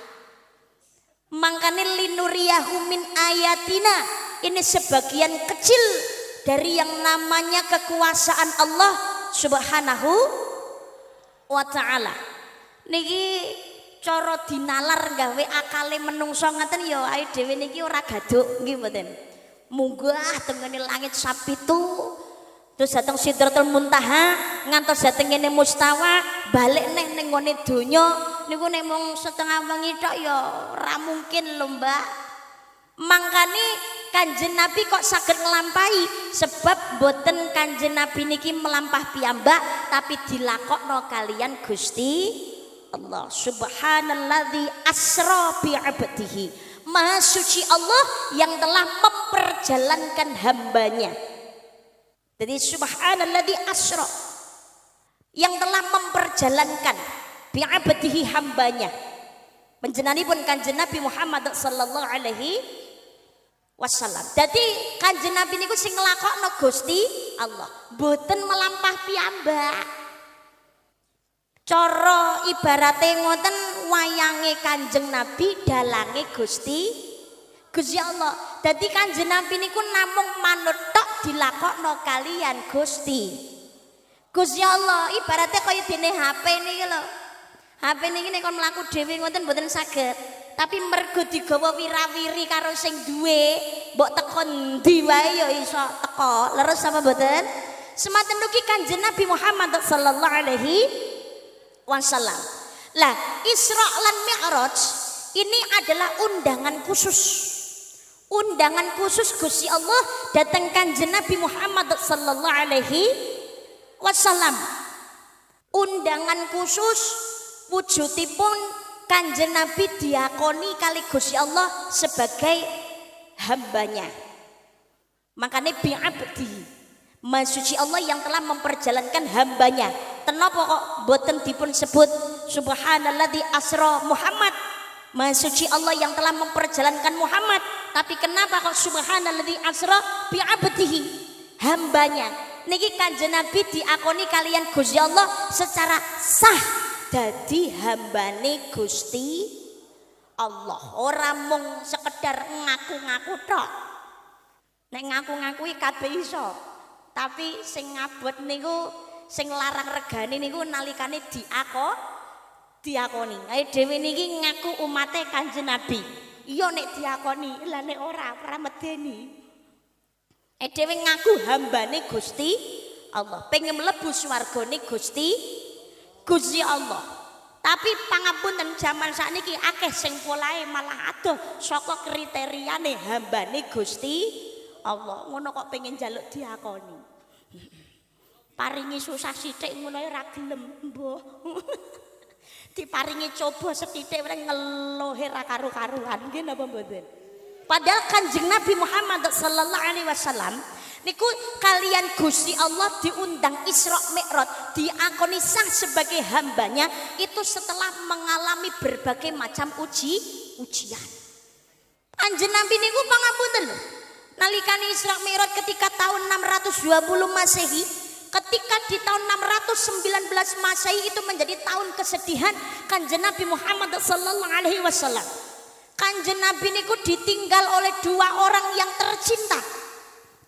Mangkane linuriyahu min ayatina, ini sebagian kecil dari yang namanya kekuasaan Allah Subhanahu wa taala. Niki cara dinalar gawe akale menungso ngaten ya ae dhewe niki ora gaduk nggih mboten. Munggah tengene langit sapitu terus dateng Sidratul Muntaha ngantos dateng ngene Mustawa balik ning nggone donya niku nek mung setengah wengi tok ya ora mungkin lho Mbak. Mangkane Kanjeng Nabi kok saged nglampahi sebab boten Kanjeng Nabi niki melampah piyambak tapi dilakokno kalian Gusti Allah. Subhanalladzi asra bi 'abdihi. Maha suci Allah yang telah memperjalankan hambanya. Jadi subhanalladzi asra yang telah memperjalankan bi 'abdihi hambanya. Panjenenganipun Kanjeng Nabi Muhammad sallallahu alaihi wasallam. Jadi Kanjeng Nabi niku sing nglakokno Gusti Allah, boten melampah piyambak. Cara ibarate ngoten wayange Kanjeng Nabi dalange Gusti Allah. Dadi Kanjeng Nabi niku namung manut tok dilakokno kalian Gusti Allah. Ibarate kaya dene HP niki lho. HP niki nek kon mlaku dhewe ngoten mboten saged. Tapi mergo digawa wirawiri karo sing duwe, mbok teko ndi wae ya iso teko. Leres apa mboten? Sematen ugi Kanjeng Nabi Muhammad sallallahu alaihi wasallam. Lah, Isra lan Mi'raj ini adalah undangan khusus. Undangan khusus Gusti Allah datang Kanjeng Nabi Muhammad sallallahu alaihi wasallam. Undangan khusus wujudipun Kanjeng Nabi diakoni kali Gusti Allah sebagai hambanya. Makanya bi'abdi, Maha suci Allah yang telah memperjalankan hambanya. Kenapa kok boten dipun sebut subhanalladzi asra Muhammad, Maha suci Allah yang telah memperjalankan Muhammad. Tapi kenapa kok subhanalladzi asra bi'abdihi, hambanya. Niki Kanjeng Nabi diakoni kalian Gusti Allah secara sah dadi hambane Gusti Allah. Ora mung sekedar ngaku-ngaku tok. Nek ngaku-ngakui kabeh iso. Tapi sing ngabot niku, sing larang regane niku nalikane diakoni. Ae dhewe niki ngaku umate Kanjeng Nabi. Iya nek diakoni, lah nek ora medeni. Dhewe ngaku hambane Gusti Allah. Pengen mlebu swargane Gusti Allah. Tapi pangapunten zaman sakniki akeh sing polahe malah adoh saka kriteriane hambane Gusti Allah. Ngono kok pengen njaluk diakoni. Paringi susah sithik ngono ora gelem, mbah. Diparingi coba sethithik ora ngeluhe ra karu-karuan. Nggih napa mboten? Padahal Kanjeng Nabi Muhammad sallallahu alaihi wasallam niku kalian Gusti Allah diundang Isra Mi'raj, diakoni sah sebagai hambanya itu setelah mengalami berbagai macam ujian. Kanjeng Nabi niku pangapunten lho. Nalikane Isra Mi'raj ketika tahun 620 Masehi, ketika di tahun 619 Masehi itu menjadi tahun kesedihan Kanjeng Nabi Muhammad sallallahu alaihi wasallam. Kanjeng Nabi niku ditinggal oleh dua orang yang tercinta.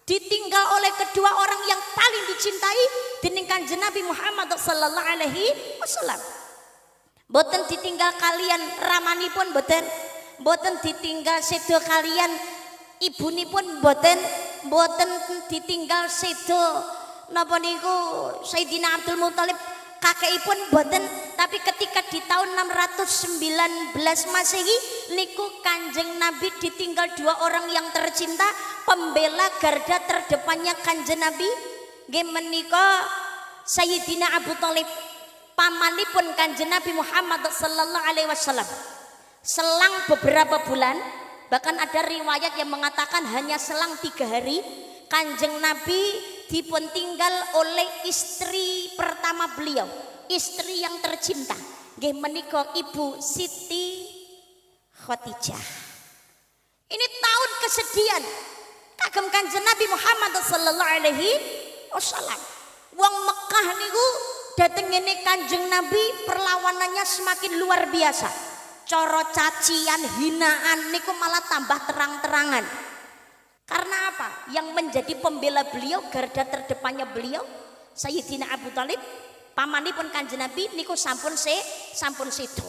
Ditinggal oleh kedua orang yang paling dicintai dening Kanjeng Nabi Muhammad sallallahu alaihi wasallam. Boten ditinggal kalian ramanipun boten ditinggal sedo kalian ibunipun boten ditinggal sedo napa niku Sayyidina Abdul Muthalib kakekipun boten. Tapi ketika di tahun 619 Masehi niku Kanjeng Nabi ditinggal dua orang yang tercinta, pembela garda terdepannya Kanjeng Nabi nggih menika Sayyidina Abu Thalib, pamanipun Kanjeng Nabi Muhammad sallallahu alaihi wasallam. Selang beberapa bulan, bahkan ada riwayat yang mengatakan hanya selang 3 hari, Kanjeng Nabi dipun tinggal oleh istri pertama beliau, istri yang tercinta nggih menika Ibu Siti Khadijah. Ini tahun kesedihan kagem Kanjeng Nabi Muhammad sallallahu alaihi wasallam. Wong Mekah niku dateng ngene Kanjeng Nabi perlawanannya semakin luar biasa. Cara cacian, hinaan niku malah tambah terang-terangan. Karena apa? Yang menjadi pembela beliau, garda terdepannya beliau, Sayyidina Abu Thalib, pamanipun Kanjeng Nabi niku sampun sedo.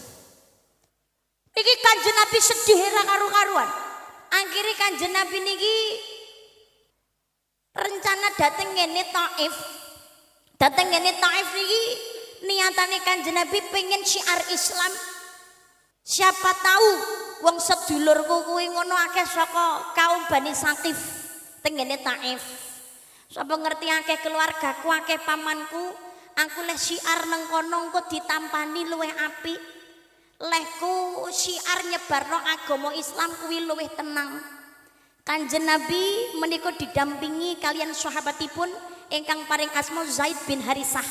Niki Kanjeng Nabi sedih ra karu-karuan. Akhire Kanjeng Nabi niki rencana dateng ngene Taif. Dateng ngene Taif niki niatane Kanjeng Nabi pengen syiar Islam. Siapa tahu wong sedulurku kuwi ngono akeh saka kaum Bani Saqif tengene Taif. Sapa ngerti akeh keluargaku, akeh pamanku, aku leh syiar nang kono engko ditampani luwih apik. Lehku syiar nyebarno agama Islam kuwi luwih tenang. Kanjeng Nabi menika didampingi kalian sahabatipun ingkang paring asma Zaid bin Harisah.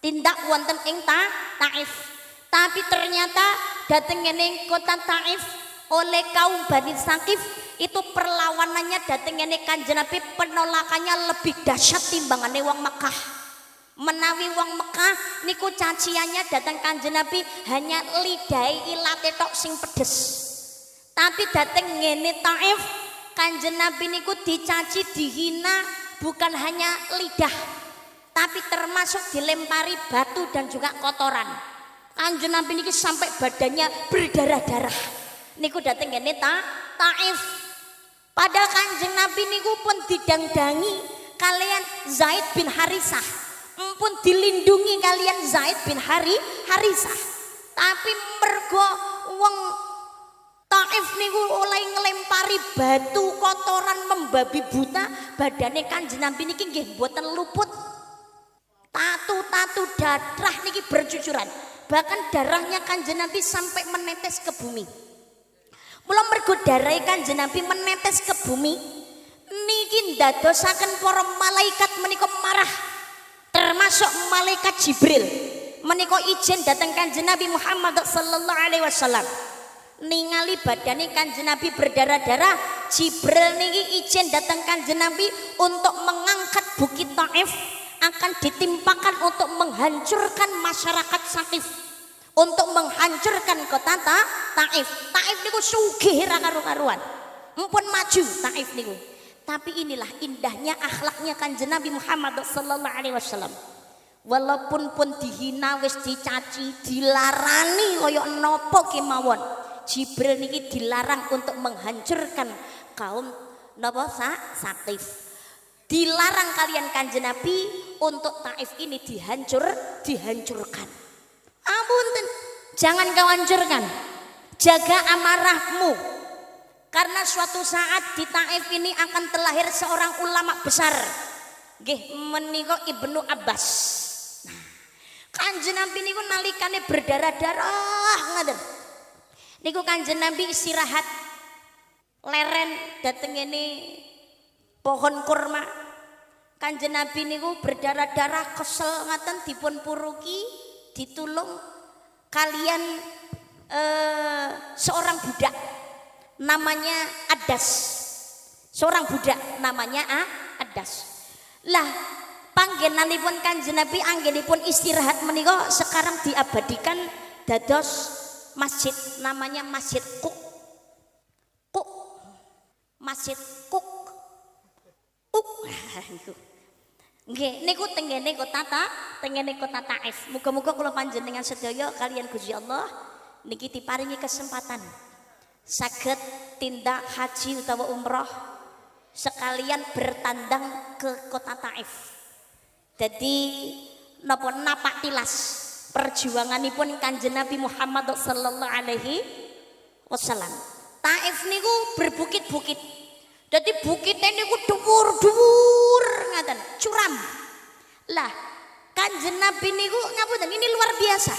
Tindak wonten ing Taif. Tapi ternyata dateng ngene kota Taif oleh kaum Bani Saqif itu perlawanannya dateng ngene Kanjeng Nabi penolakannya lebih dahsyat timbangane wong Mekah. Menawi wong Mekah niku caciannya datang Kanjeng Nabi hanya lidai ilate tok sing pedes. Tapi dateng ngene Taif Kanjeng Nabi niku dicaci dihina bukan hanya lidah tapi termasuk dilempari batu dan juga kotoran. Kanjeng Nabi niki sampai badannya berdarah-darah. Niku dateng ngene Taif. Padahal Kanjeng Nabi niku pun didangdangi kalian Zaid bin Harisah. Pun dilindungi kalian Zaid bin Harisah. Tapi mergo wong Taif niku oleh ngelempari batu kotoran membabi buta, badane Kanjeng Nabi niki nggih mboten luput. Tatu-tatu darah niki bercucuran. Bahkan darahnya Kanjeng Nabi sampai menetes ke bumi. Mula mergo darahe Kanjeng Nabi menetes ke bumi niki ndadosaken para malaikat menika marah. Termasuk malaikat Jibril menika ijen datang Kanjeng Nabi Muhammad sallallahu alaihi wasallam. Ningali badane Kanjeng Nabi berdarah-darah, Jibril niki ijen datang Kanjeng Nabi untuk mengangkat bukit Taif akan ditimpakan untuk menghancurkan masyarakat Saqif, untuk menghancurkan kota Taif. Taif niku sugih ra karu-karuan. Mumpun maju Taif niku. Tapi inilah indahnya akhlaknya Kanjeng Nabi Muhammad sallallahu alaihi wasallam. Walaupun pun dihina wis dicaci, dilarani kaya napa kemawon. Jibril niki dilarang untuk menghancurkan kaum napa Saqif. Dilarang kalian Kanjeng Nabi untuk Taif ini dihancurkan. Apunten, jangan kau hancurkan. Jaga amarahmu. Karena suatu saat di Taif ini akan terlahir seorang ulama besar. Nggih menika Ibnu Abbas. Nah, Kanjeng Nabi niku nalikane berdarah-darah ngaten. Niku Kanjeng Nabi istirahat leren dateng ngene pohon kurma. Kanjeng Nabi niku berdarah-darah kesel ngaten dipun puruki ditulung kalian seorang budak namanya Adas. Seorang budak namanya Adas. Lah panggenanipun Kanjeng Nabi anggenipun istirahat menika sekarang diabadikan dados masjid namanya Masjid Kuk. Masjid Kuk. Nggih niku tengene kota Taif. Muga-muga kula panjenengan sedaya kalian Gusti Allah niki diparingi kesempatan saged tindak haji utawa umroh sekalian bertandang ke kota Taif. Jadi napa napak tilas perjuanganipun Kanjeng Nabi Muhammad sallallahu alaihi wasallam. Taif niku berbukit-bukit. Jadi bukitnya niku dhuwur-dhuwur ngaten, curam. Lah Kanjeng Nabi niku ngapunten ini luar biasa.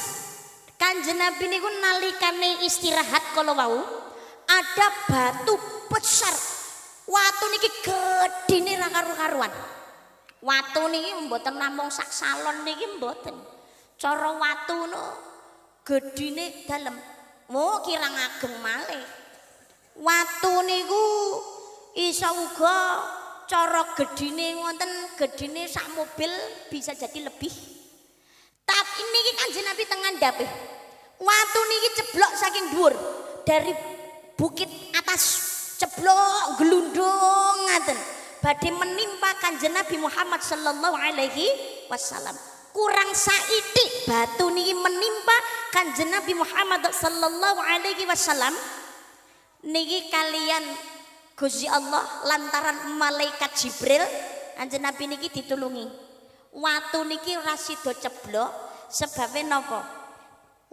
Kanjeng Nabi niku nalikane istirahat kala wau ada batu besar. Watu niki gedine ra karu-karuan. Watu niki mboten namung sak salon niki mboten. Cara watu no gedine dalem. Mo kirang ageng malih. Watu niku iso uga cara gedine wonten gedine sak mobil bisa jadi lebih. Tapi niki Kanjeng Nabi teng ngandhape. Watu niki ceblok saking dhuwur dari bukit atas ceblok glundung ngaten badhe menimpa Kanjeng Nabi Muhammad sallallahu alaihi wasallam. Kurang saitik batu niki menimpa Kanjeng Nabi Muhammad sallallahu alaihi wasallam niki kalian Gusti Allah lantaran malaikat Jibril Kanjeng Nabi niki ditulungi. Watu niki ora sida ceblok sebabe napa?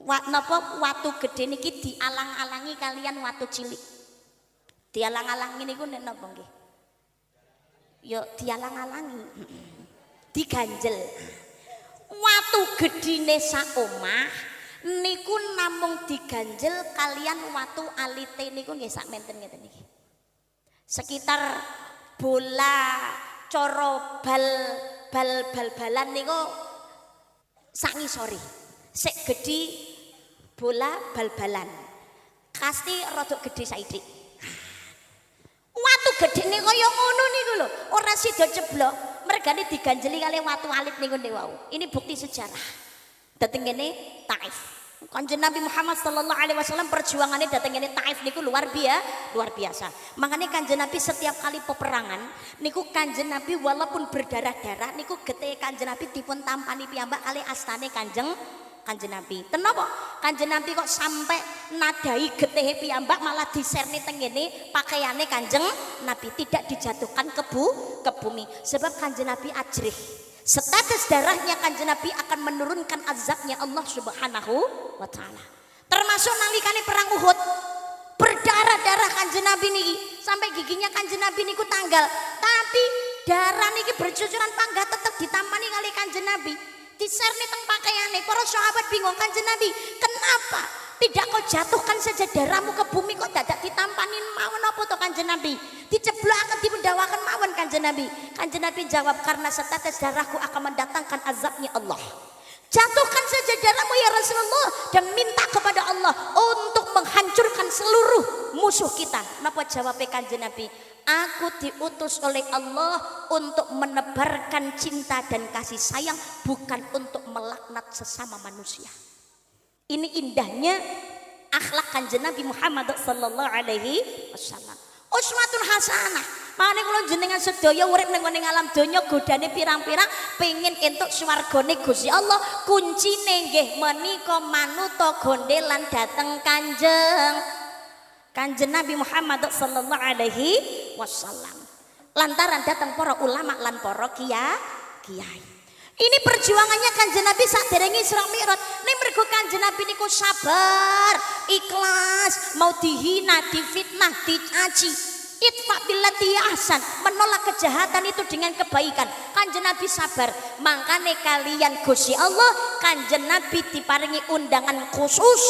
Napa watu gede niki dialang-alangi kalian watu cilik. Dialang-alangi niku nek napa nggih? Ya dialang-alangi. Diganjel. Watu gedine sak omah niku namung diganjel kalian watu alite niku nggih sak menten ngeten niki. Sekitar bola cara bal-balan niku sak ngisore. Sik gedhi bola bal-balan. Kasti rada gedhe saidik. Watu gedene kaya ngono niku lho, ora sida ceblok, mergane diganjeli kali watu alit niku wau. Ini bukti sejarah. Dateng kene Taif. Kanjeng Nabi Muhammad sallallahu alaihi wasallam perjuangannya dateng kene Taif niku luar biasa. Makanya Kanjeng Nabi setiap kali peperangan niku Kanjeng Nabi walaupun berdarah-darah niku getih Kanjeng Nabi dipun tampani piyambak kali astane Kanjeng Nabi. Kenapa? Kanjeng Nabi kok sampai nadai getih piyambak malah diserni tenggene pakaiane Kanjeng Nabi tidak dijatuhkan ke bumi. Sebab Kanjeng Nabi ajrih. Status darahnya Kanjeng Nabi akan menurunkan azabnya Allah Subhanahu wa taala. Termasuk nalikane perang Uhud. Berdarah-darah Kanjeng Nabi niki sampai giginya Kanjeng Nabi niku tanggal. Tapi darah niki bercucuran panggat tetap ditampani kali Kanjeng Nabi. Diserni teng pakaiane, para sahabat bingung Kanjeng Nabi, kenapa tidak kau jatuhkan saja darahmu ke bumi kok dadak ditampanin mawon apa to Kanjeng Nabi? Diceblokaken dipendawaken mawon Kanjeng Nabi. Kanjeng Nabi jawab karena setetes darahku akan mendatangkan azabnya Allah. Jatuhkan saja darahmu ya Rasulullah dan minta kepada Allah untuk menghancurkan seluruh musuh kita. Napa jawabnya Kanjeng Nabi? Aku diutus oleh Allah untuk menebarkan cinta dan kasih sayang, bukan untuk melaknat sesama manusia. Ini indahnya akhlak Kanjeng Nabi Muhammad sallallahu alaihi wasallam. Uswatun hasanah. Makane kula jenengan sedaya urip ning alam donya godane pirang-pirang pengin entuk swargane Gusti Allah, kuncine nggih menika manuta gondelan dhateng Kanjeng Nabi Muhammad sallallahu alaihi wasallam. Lantaran datang para ulama lan para kiai. Ini perjuangannya Kanjeng Nabi saderenge Isra Mi'raj. Ning mergo Kanjeng Nabi niku sabar, ikhlas, mau dihina, difitnah, dicaci. Itfa billati ahsan, menolak kejahatan itu dengan kebaikan. Kanjeng Nabi sabar. Mangkane kalian Gusti Allah, Kanjeng Nabi diparingi undangan khusus.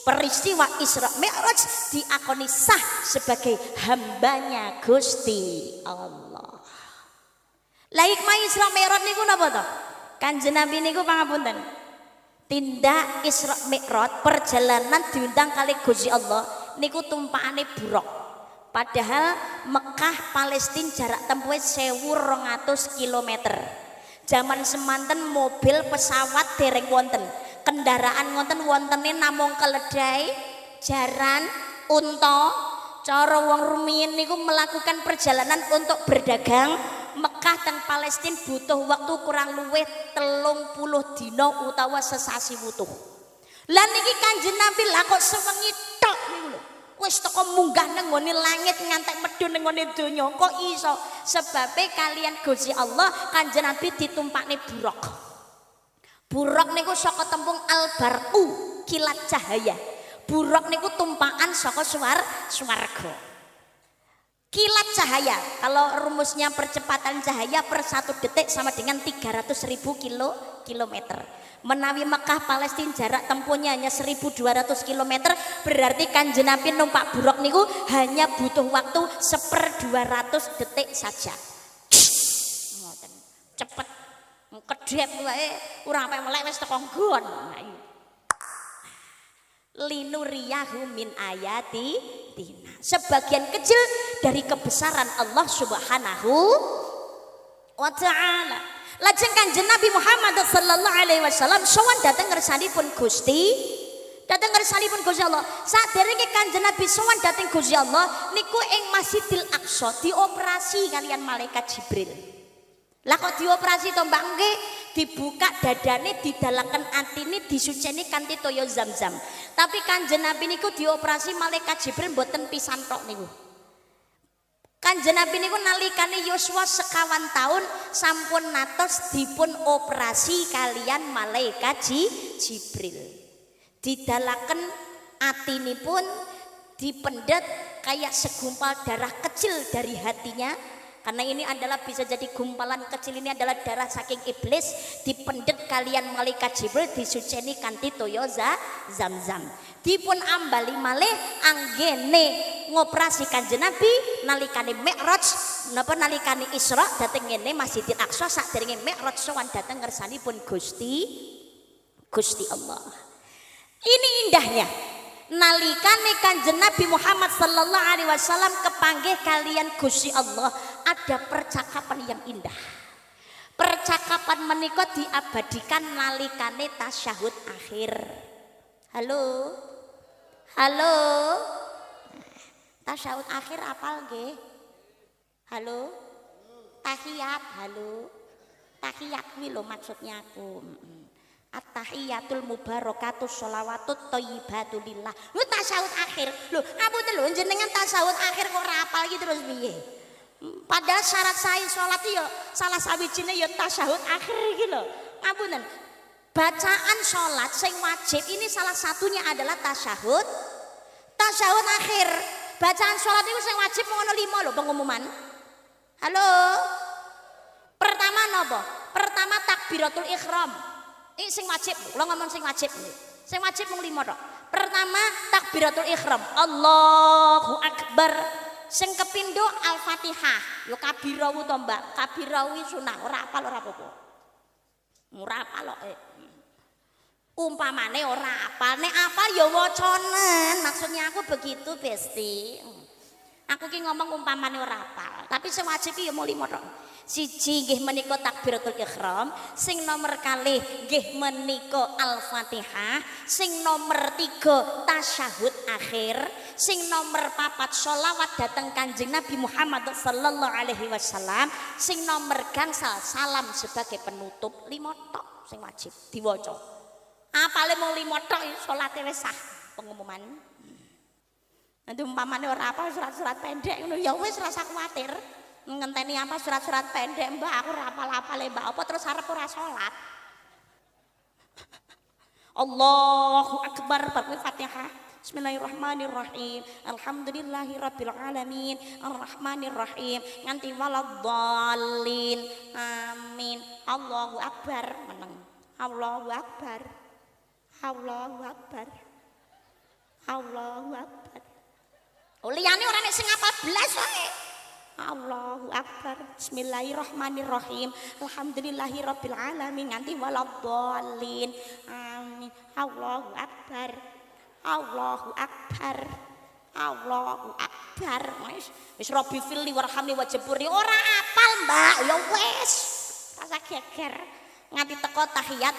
Peristiwa Isra Mi'raj diakoni sah sebagai hambanya Gusti Allah. Lah hikmah Isra Mi'raj niku napa to? Kanjeng Nabi niku pangapunten. Tindak Isra Mi'raj perjalanan diundang kali Gusti Allah niku tumpakane buruk. Padahal Mekah Palestina jarak tempuhe 1200 km. Zaman semanten mobil pesawat dereng wonten. Kendaraan wontene namung keledai, jaran, unta. Cara wong rumiyin niku melakukan perjalanan untuk berdagang Mekah dan Palestina butuh waktu kurang luwih 30 dina utawa sesasi wutuh. Lah niki Kanjeng Nabi lah kok sewengi tok niku lho. Wis teko munggah nang ngone langit ngantek medhun nang ngone donya. Kok iso? Sebabe kalian Gusti Allah Kanjeng Nabi ditumpakne buruk. Buruk niku saka tembung albarqu, kilat cahaya. Buruk niku tumpakan saka swarga. Kilat cahaya, kalau rumusnya percepatan cahaya per 1 detik sama dengan 300.000 kilometer. Menawi Mekah Palestina jarak tempuhnya hanya 1200 km, berarti Kanjeng Nabi numpak buruk niku hanya butuh waktu 1/200 detik saja. Ngoten. Cepet. Kedhep wae ora sampe melek wis teko nggon. Linuriyahu min ayati tina. Sebagian kecil dari kebesaran Allah Subhanahu wa taala. Lajeng Kanjeng Nabi Muhammad sallallahu alaihi wasallam sowan dhateng ngersanipun Gusti. Dhateng ngersanipun Gusti Allah. Saderenge Kanjeng Nabi sowan dhateng Gusti Allah niku ing Masjidil Aqsa dioperasi kalian malaikat Jibril. Lah kok dioperasi to Mbak nggih? Dibuka dadane, didalaken atine, disuceni kanthi toya Zam-Zam. Tapi Kanjeng Nabi niku dioperasi malaikat Jibril mboten pisan tok niku. Kanjeng Nabi niku nalikane yuswa 51 tahun sampun natos dipun operasi kalian malaikat Jibril. didalaken atinipun dipendet kayak segumpal darah kecil dari hatinya, karena ini adalah bisa jadi gumpalan kecil, ini adalah darah saking iblis, dipendet kalian malaikat Jibril disuceni kanthi toya Zam-zam. Dipun ambali malih anggene ngoperasi Kanjeng Nabi nalikane Mi'raj napa nalikane Isra dhateng ngene Masjidil Aqsa saderenge Mi'raj sowan dhateng ngersanipun Gusti Allah. Ini indahnya nalikane Kanjeng Nabi Muhammad sallallahu alaihi wasallam kepanggih kalian Gusti Allah, ada percakapan yang indah. Percakapan menika diabadikan nalikane tasyahud akhir. Halo. Tasyahud akhir apal nggih? Halo. Tahiyat, halo. Tahiyat kuwi lho maksudnya aku. At-tahiyatul mubarakatus sholawatut thayyibatu lillah. Lu tasyahud akhir. Lho, ngapunten lho jenengan tasyahud akhir kok ora apal iki terus piye? Padahal syarat sahih salat ya salah sawijine ya tasyahud akhir iki lho. Ngapunten. Bacaan sholat sing wajib ini salah satunya adalah tasyahud akhir. Bacaan sholat itu sing wajib mau 5 lho pengumuman. Halo. Pertama nopo? Pertama takbiratul ihram. Ini sing wajib, lo ngomong sing wajib. Sing wajib mung 5 tok. Pertama takbiratul ihram. Allahu akbar. Sing kepindo Al-Fatihah. Yo kabirawu to, Mbak. Kabirawu sunah, ora apal ora apa-apa. Ora apal kok. Umpamane ora apal, nek apal ya wacanen. Maksudnya aku begitu, Besti. Aku ki ngomong umpamane ora apal, tapi sing wajib ya mung 5 tok. Siji nggih menika takbiratul ihram, sing nomor kalih nggih menika Al-Fatihah, sing nomor 3 tasyahud akhir, sing nomor 4 sholawat dhateng Kanjeng Nabi Muhammad sallallahu alaihi wasallam, sing nomor gangsal salam sebagai penutup. 5 tok sing wajib diwaca. Apale mung 5 tok salate wis sah pengumuman. Nanti umpamane ora apa surat-surat pendek ngono ya wis rasa kuwatir. Ngenteni apa surat-surat pendek Mbak, aku ora apal-apal Mbak, apa terus arep ora salat. Allahu akbar baru Fatihah. Bismillahirrahmanirrahim. Alhamdulillahirabbil alamin. Arrahmanirrahim. Nganti waladhdallin. Amin. Allahu akbar meneng. Allahu akbar. Allahu akbar. Allahu akbar. Liyane ora nek sing apal blas wae. Allahu akbar. Bismillahirrahmanirrahim. Alhamdulillahirabbil alamin nganti waladhdallin. Amin. Allahu akbar. Allahu akbar. Allahu akbar. Wis Rabbi filli warhamni wajburni ora apal, Mbak. Ya wis. Rasa geger nganti teko tahiyat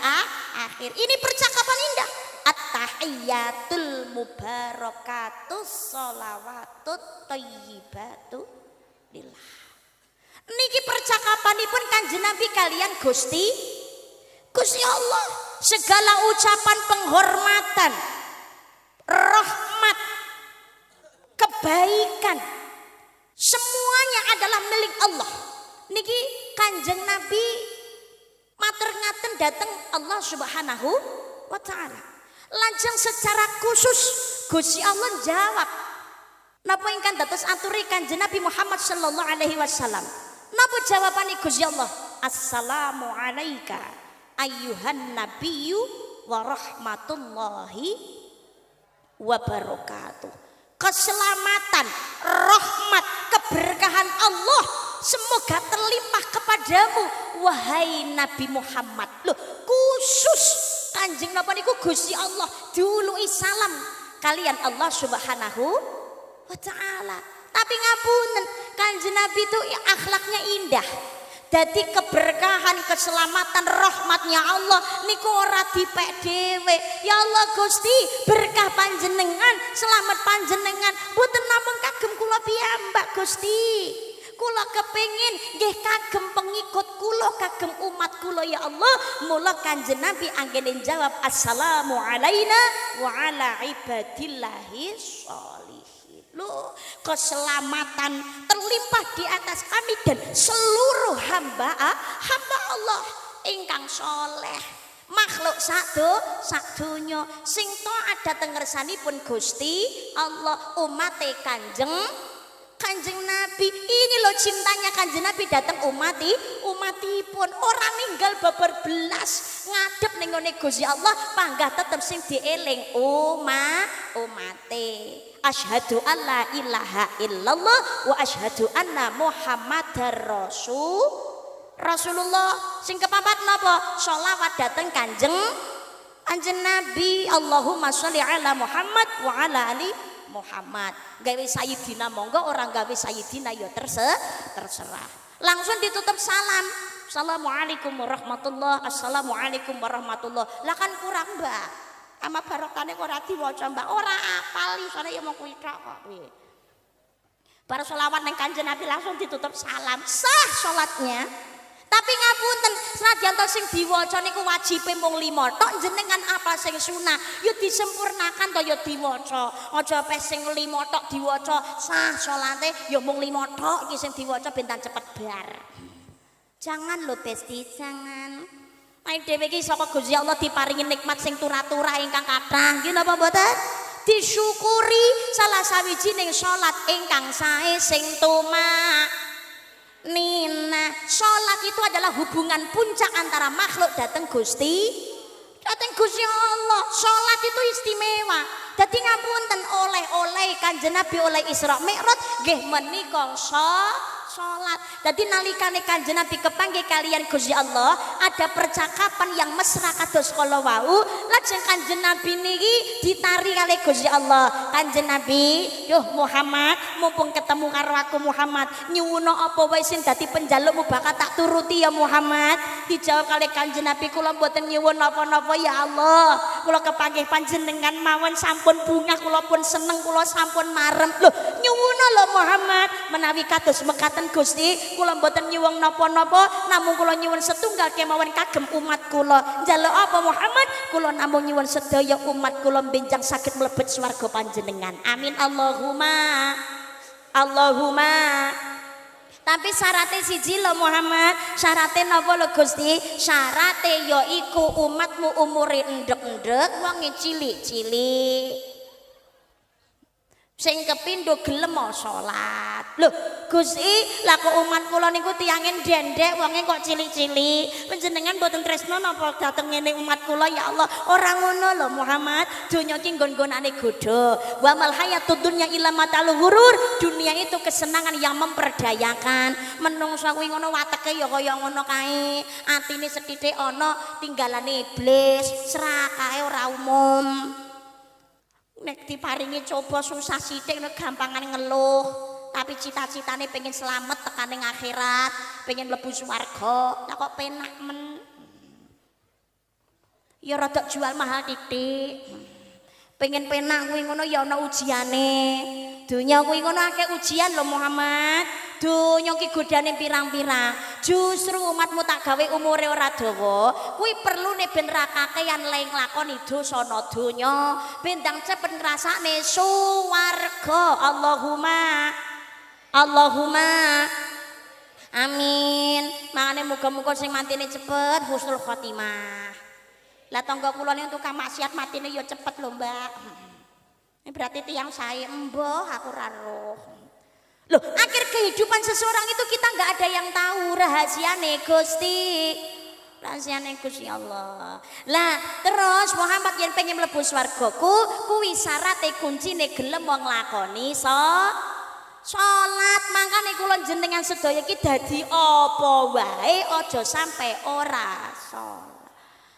akhir. Ini percakapan indah. At-tahiyatul mubarakatus sholawatut thayyibatu lillah. Niki percakapanipun Kanjeng Nabi kalian Gusti Allah. Segala ucapan penghormatan, rahmat, kebaikan, semuanya adalah milik Allah. Niki Kanjeng Nabi matur ngaten dateng Allah Subhanahu wa taala. Lajeng secara khusus Gusti Allah jawab napa ingkang dados aturi Kanjeng Nabi Muhammad sallallahu alaihi wasallam. Napa jawabane Gusti Allah? Assalamu alayka ayyuhan nabiyyu wa rahmatullahi wa barakatuh. Keselamatan, rahmat, keberkahan Allah semoga terlimpah kepadamu wahai Nabi Muhammad. Loh, khusus Kanjeng napa niku Gusti Allah diului salam kalian Allah Subhanahu wa taala. Tapi ngapunten, Kanjeng Nabi itu akhlaknya indah. Dadi keberkahan, keselamatan, rahmatnya Allah niku ora dipek dhewe. Ya Allah Gusti, berkah panjenengan, selamat panjenengan. Mboten namung kagem kula piyambak Gusti. Kula kepengin nggih kagem pengikut kula, kagem umat kula ya Allah. Mula Kanjeng Nabi anggene jawab assalamu alaina wa ala ibadillahi sholihin. Loh, keselamatan terlimpah di atas kami dan seluruh hamba Allah ingkang soleh. makhluk sak donya sing taat dhateng ngersanipun Gusti Allah umate Kanjeng Nabi. Ini loh cintanya Kanjeng Nabi datang umatipun ora ninggal babar belas ngadep ning ngene Gusti Allah panggah tetep sing dieling umate. Asyhadu alla ilaha illallah wa asyhadu anna Muhammadar Rasulullah. Sing kepapat napa? Sholawat dateng Kanjeng Nabi. Allahumma sholli ala Muhammad wa ala ali Muhammad. Gawe sayyidina monggo, orang gawe sayyidina ya terserah. Langsung ditutup salam. Assalamualaikum warahmatullah. Assalamualaikum warahmatullah. Lah kan kurang, Mbak. Ama barokane kok ora diwaca, Mbak. Ora apal isone ya mung kuwi tok kok piye. Bar selawat ning Kanjeng Nabi langsung ditutup salam. Sah salatnya. Tapi ngapunten, senajan to sing diwaca niku wajibe mung 5 tok, jenengan apa sing sunah ya disempurnakan to ya diwaca. Aja pe sing 5 tok diwaca sah salate ya mung 5 tok iki sing diwaca bentan cepet bar. Jangan lho Besti, jangan. Ayo dhewe iki saka Gusti Allah diparingi nikmat sing turah-turah ingkang kathah. Nggih napa mboten? Disyukuri salah sawijining salat ingkang sae sing tumak. Nina, sholat itu adalah hubungan puncak antara makhluk dateng Gusti Allah. Sholat itu istimewa. Jadi ngapunten oleh Kanjeng Nabi oleh Isra Mi'raj nggih menika sholat. Jadi nalikane Kanjeng Nabi kepanggih kalian Gusti Allah, ada percakapan yang mesra kados kala wau. Lajeng Kanjeng Nabi niki ditari kali Gusti Allah. Kanjeng Nabi, "Duh Muhammad, mumpung ketemu karo aku Muhammad, nyuwuna apa wae sing dadi penjalukmu bakal tak turuti ya Muhammad." Dijawab kali Kanjeng Nabi, "Kula mboten nyuwun napa-napa ya Allah. Kula kepanggih panjenengan mawon sampun bungah, kula pun seneng, kula sampun marem." Loh, nyuwuna lho Muhammad, menawi kados mekaten Gusti, kula mboten nyuwun napa-napa, namung kula nyuwun setunggal kemawon kagem umat kula. Njaluk apa Muhammad? Kula namung nyuwun sedaya umat kula benjang saged mlebet swarga panjenengan. Amin Allahumma. Tapi syaratnya siji lho Muhammad. Syaratnya napa lho Gusti? Syaratnya yaiku umatmu umure endek-endek, wonge cilik-cilik. Sing kepindho gelem salat. Lho, Gusti, lah kok umat kula niku tiyange ndendek wonge kok cilik-cilik. Panjenengan mboten tresno napa dateng ngene umat kula ya Allah? Ora ngono lho Muhammad. Donya iki nggon-nggonane godho. Wa mal hayatud dunya illa matalul ghurur. Dunia itu kesenangan yang memperdayakan. Menungso kuwi ngono wateke ya kaya ngono kae. Atine sethithik ana tinggalane iblis, serakae ora umum. Nek diparingi coba susah sithik nek gampangan ngeluh, tapi cita-citane pengen selamat tekaning akhirat, pengen mlebu swarga. Lah kok penak men. Ya rada jual mahal titik. Pengen penak kuwi ngono ya ana ujiane. Dunya kuwi ngono akeh ujian lho Muhammad. Donya ki godane pirang-pirang. Justru umatmu tak gawe umure ora dawa. Kuwi perlune ben ra kakean leng lakoni dosa ana donya, ben ndang cepet ngrasakne swarga. Allahumma amin. Mangane muga-muga sing mantine cepet husnul khotimah. Lah tangga kula niku tukang maksiat matine ya cepet lho, Mbak. Ini berarti tiyang sae emboh aku ora roh. Loh, akhir kehidupan seseorang itu kita nggak ada yang tahu rahasiane Gusti. Rahasiane Gusti Allah. Lah, terus Muhammad yen pengen mlebu swargaku, kuwi syarate kuncine gelem wong lakoni salat. Mangkane kula jenengan sedaya iki dadi apa wae aja sampai ora salat.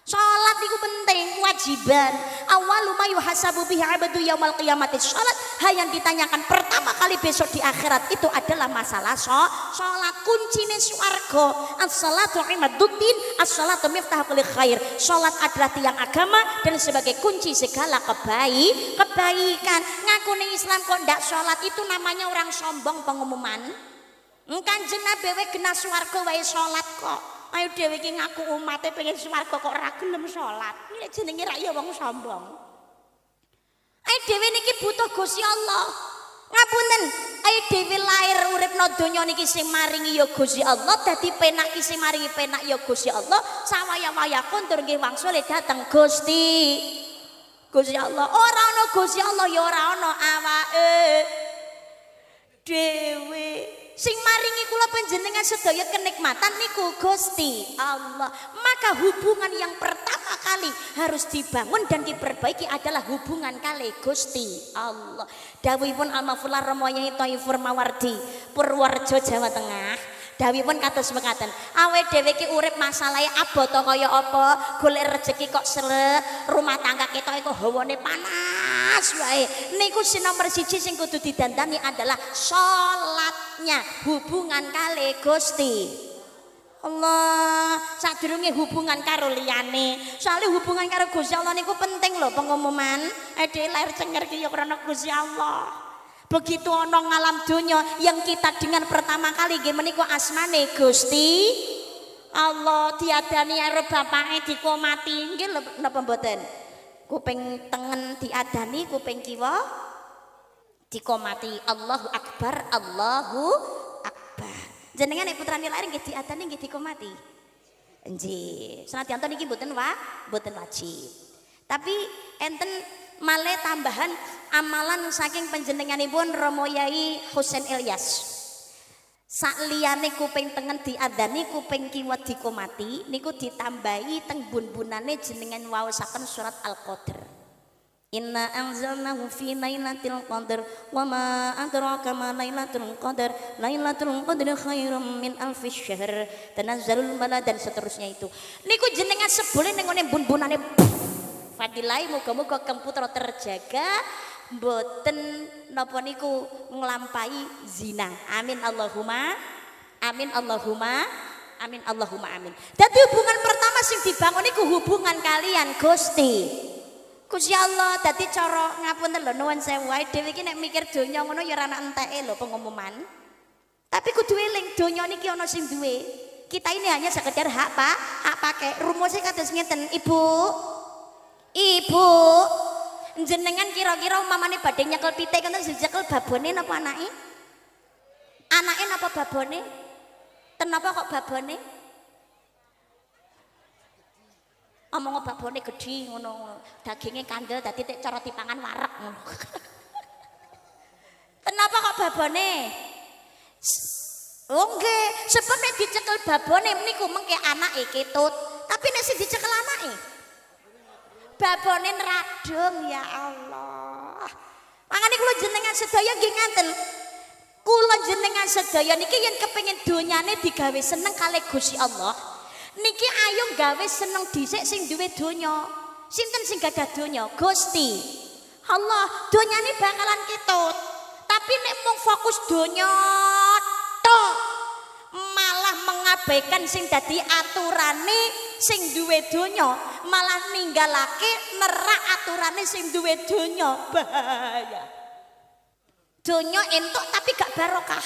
Salat itu penting, kewajiban. Awwalu ma yuhasabu bihi 'abdu yaumal qiyamati salat. Hal yang ditanyakan pertama kali besok di akhirat itu adalah masalah salat. Kuncine swarga. As-salatu imaduddin, as-salatu miftah kulli khair. Salat adalah tiang agama dan sebagai kunci segala kebaikan. Ngakune Islam kok ndak salat itu namanya orang sombong pengumuman. Kanjeng Nabi wae kena swarga wae salat kok. Ayo dhewe iki ngaku umate pengen swarga kok ora gelem salat. Iki jenenge ra ya wong sombong. Ayo dhewe niki butuh Gusti Allah. Ngapunten, ayo dhewe lahir uripno donya niki sing maringi ya Gusti Allah, dadi penak iki sing maringi penak ya Gusti Allah. Sawaya-waya kondur nggih wangsule dateng Gusti Allah. Ora ana Gusti Allah ya ora ana awake dhewe. Sing maringi kula panjenengan sedaya kenikmatan niku Gusti Allah. Maka hubungan yang pertama kali harus dibangun dan diperbaiki adalah hubungan kali Gusti Allah. Dawuhipun Al-Mafullah Romoyai Thaifur Mawardi, Purworejo, Jawa Tengah. Dawuhipun kados mekaten, awake dhewe iki urip masalahe abot kaya apa, golek rezeki kok seret, rumah tangga kita iku hawane panas wae. Niku sing nomor 1 sing kudu didandani adalah salatnya, hubungan kali Gusti Allah. Sadurunge hubungan karo liyane. Soale hubungan karo Gusti Allah niku penting lho pengumuman. Dhewe lahir cenger ki ya krana Gusti Allah. Begitu ana ngalam dunya yang kita dengan pertama kali nggih menika asmane Gusti Allah, diadani karo bapake dikomati nggih napa mboten? Kuping tengen diadani, kuping kiwa dikomati. Allahu Akbar, Allahu Akbar. Jenengan nek putrane lahir nggih diadani nggih dikomati. Nggih. Senadyan niki mboten wajib. Tapi enten male tambahan amalan saking panjenenganipun Romo Yai Husain Ilyas. Sakliyane kuping tengen diadani, kuping kiwa dikomati niku ditambahi teng bun-bunane jenengan waosaken surat Al-Qadar. Inna anzalnahu fi lailatul qadar wa ma adraka ma lailatul qadar. Lailatul qadri khairum min alfi syahr. Tanazzalul malaikatu dan seterusnya itu. Niku jenengan sebule ning ngene bun-bunane fadilai muga-muga komputer terjaga mboten napa niku nglampahi zina. Amin Allahumma amin Allahumma amin Allahumma amin. Dadi hubungan pertama sing dibangun niku hubungan kalian Gusti Allah. Dadi cara ngapunten lho nuwun sewu wae dhewe iki nek mikir donya ngono ya ora ana enteke lho pengumuman. Tapi kudu eling donya niki ana sing duwe. Kita ini hanya sekedar hak pakai. Rumusnya kados ngeten, Ibu, jenengan kira-kira umpamane badhe nyekel pitik kan dicekel babone napa anake? Anake napa babone? Kenapa kok babone? Omong babone gedhi ngono, daginge kandel dadi tek cara dipangan wareg ngono. Kenapa kok babone? Oh nggih, sebab nek dicekel babone niku mengke anake ketut, tapi nek sing dicekel anake babone radung ya Allah. Mangane kula jenengan sedaya nggih ngaten. Kula jenengan sedaya niki yen kepengin donyane digawe seneng kalih Gusti Allah, niki ayo gawe seneng dhisik sing duwe donya. Sinten sing gadah donya? Gusti Allah. Donyane bakalan ketut. Tapi nek mung fokus donya tok, malah mengabaikan sing dadi aturane sing duwe donya, malah ninggalake nerak aturane sing duwe donya. Bahaya. Donya entuk tapi gak barokah.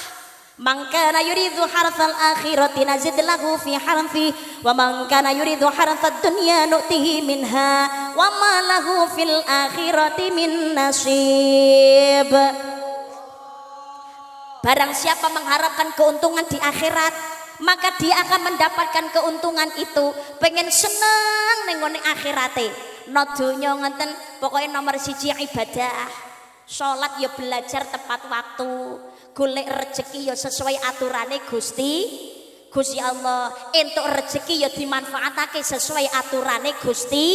Mangkana yuridu harthal akhirati nazid lahu fi harfi wa man kana yuridu harthad dunya nu'tihi minha wa ma lahu fil akhirati min nasib. Barang siapa mengharapkan keuntungan di akhirat, maka dia akan mendapatkan keuntungan itu. Pengen seneng nengone akhirate. No donya ngenten, pokoknya nomor 1 ibadah. Salat ya belajar tepat waktu, golek rezeki ya sesuai aturane Gusti Allah. Entuk rezeki ya dimanfaatake sesuai aturane Gusti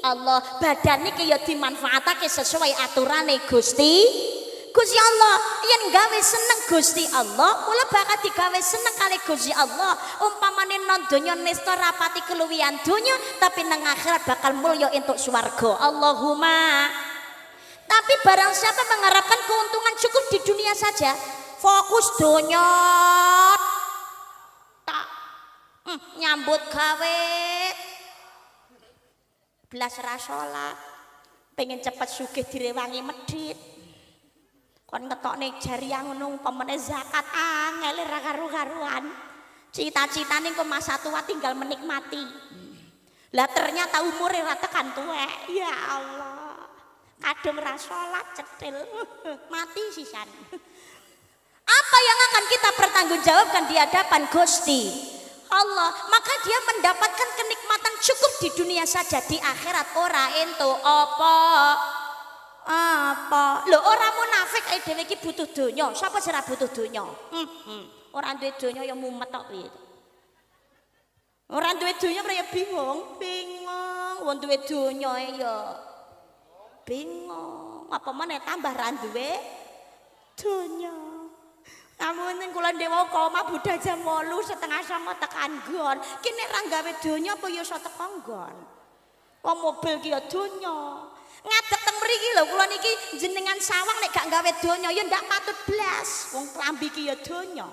Allah. Badan iki ya dimanfaatake sesuai aturane Gusti Allah. Yen gawe seneng Gusti Allah, mula bakal digawe seneng kali Gusti Allah. Umpamane non donya nista rapati keluwihan donya, tapi nang akhirat bakal mulya entuk swarga. Allahumma. Tapi barang siapa mengharapkan keuntungan cukup di dunia saja, fokus donya tak nyambut gawe belas rasolat, pengen cepat sugih direwangi medhit. Kon ngetokne jariah ngono umpamane zakat angel ra karu-karuan. Cita-citane kok masa tua tinggal menikmati. Lah ternyata umure ra tekan tuwek. Ya Allah. kadung ra salat cetil mati sisan. Apa yang akan kita pertanggungjawabkan di hadapan Gusti Allah? Maka dia mendapatkan kenikmatan cukup di dunia saja, di akhirat ora ento apa. Lho ora munafik dhewe iki butuh donya. Sapa sing ora butuh donya? Ora duwe donya ya mumet tok piye. Ora duwe donya ya bingung. Wong duwe donya ya bingung. Apa meneh tambah ra duwe donya. Namun kula dewa koma budal jam 8:30 tekan nggon. Ki nek ra gawe donya apa ya iso teko nggon. Wong mobil ki ya donya. Ngadeg teng mriki lho kula niki jenengan sawang nek gak gawe donya ya ndak patut blas. Wong klambi ki ya donya.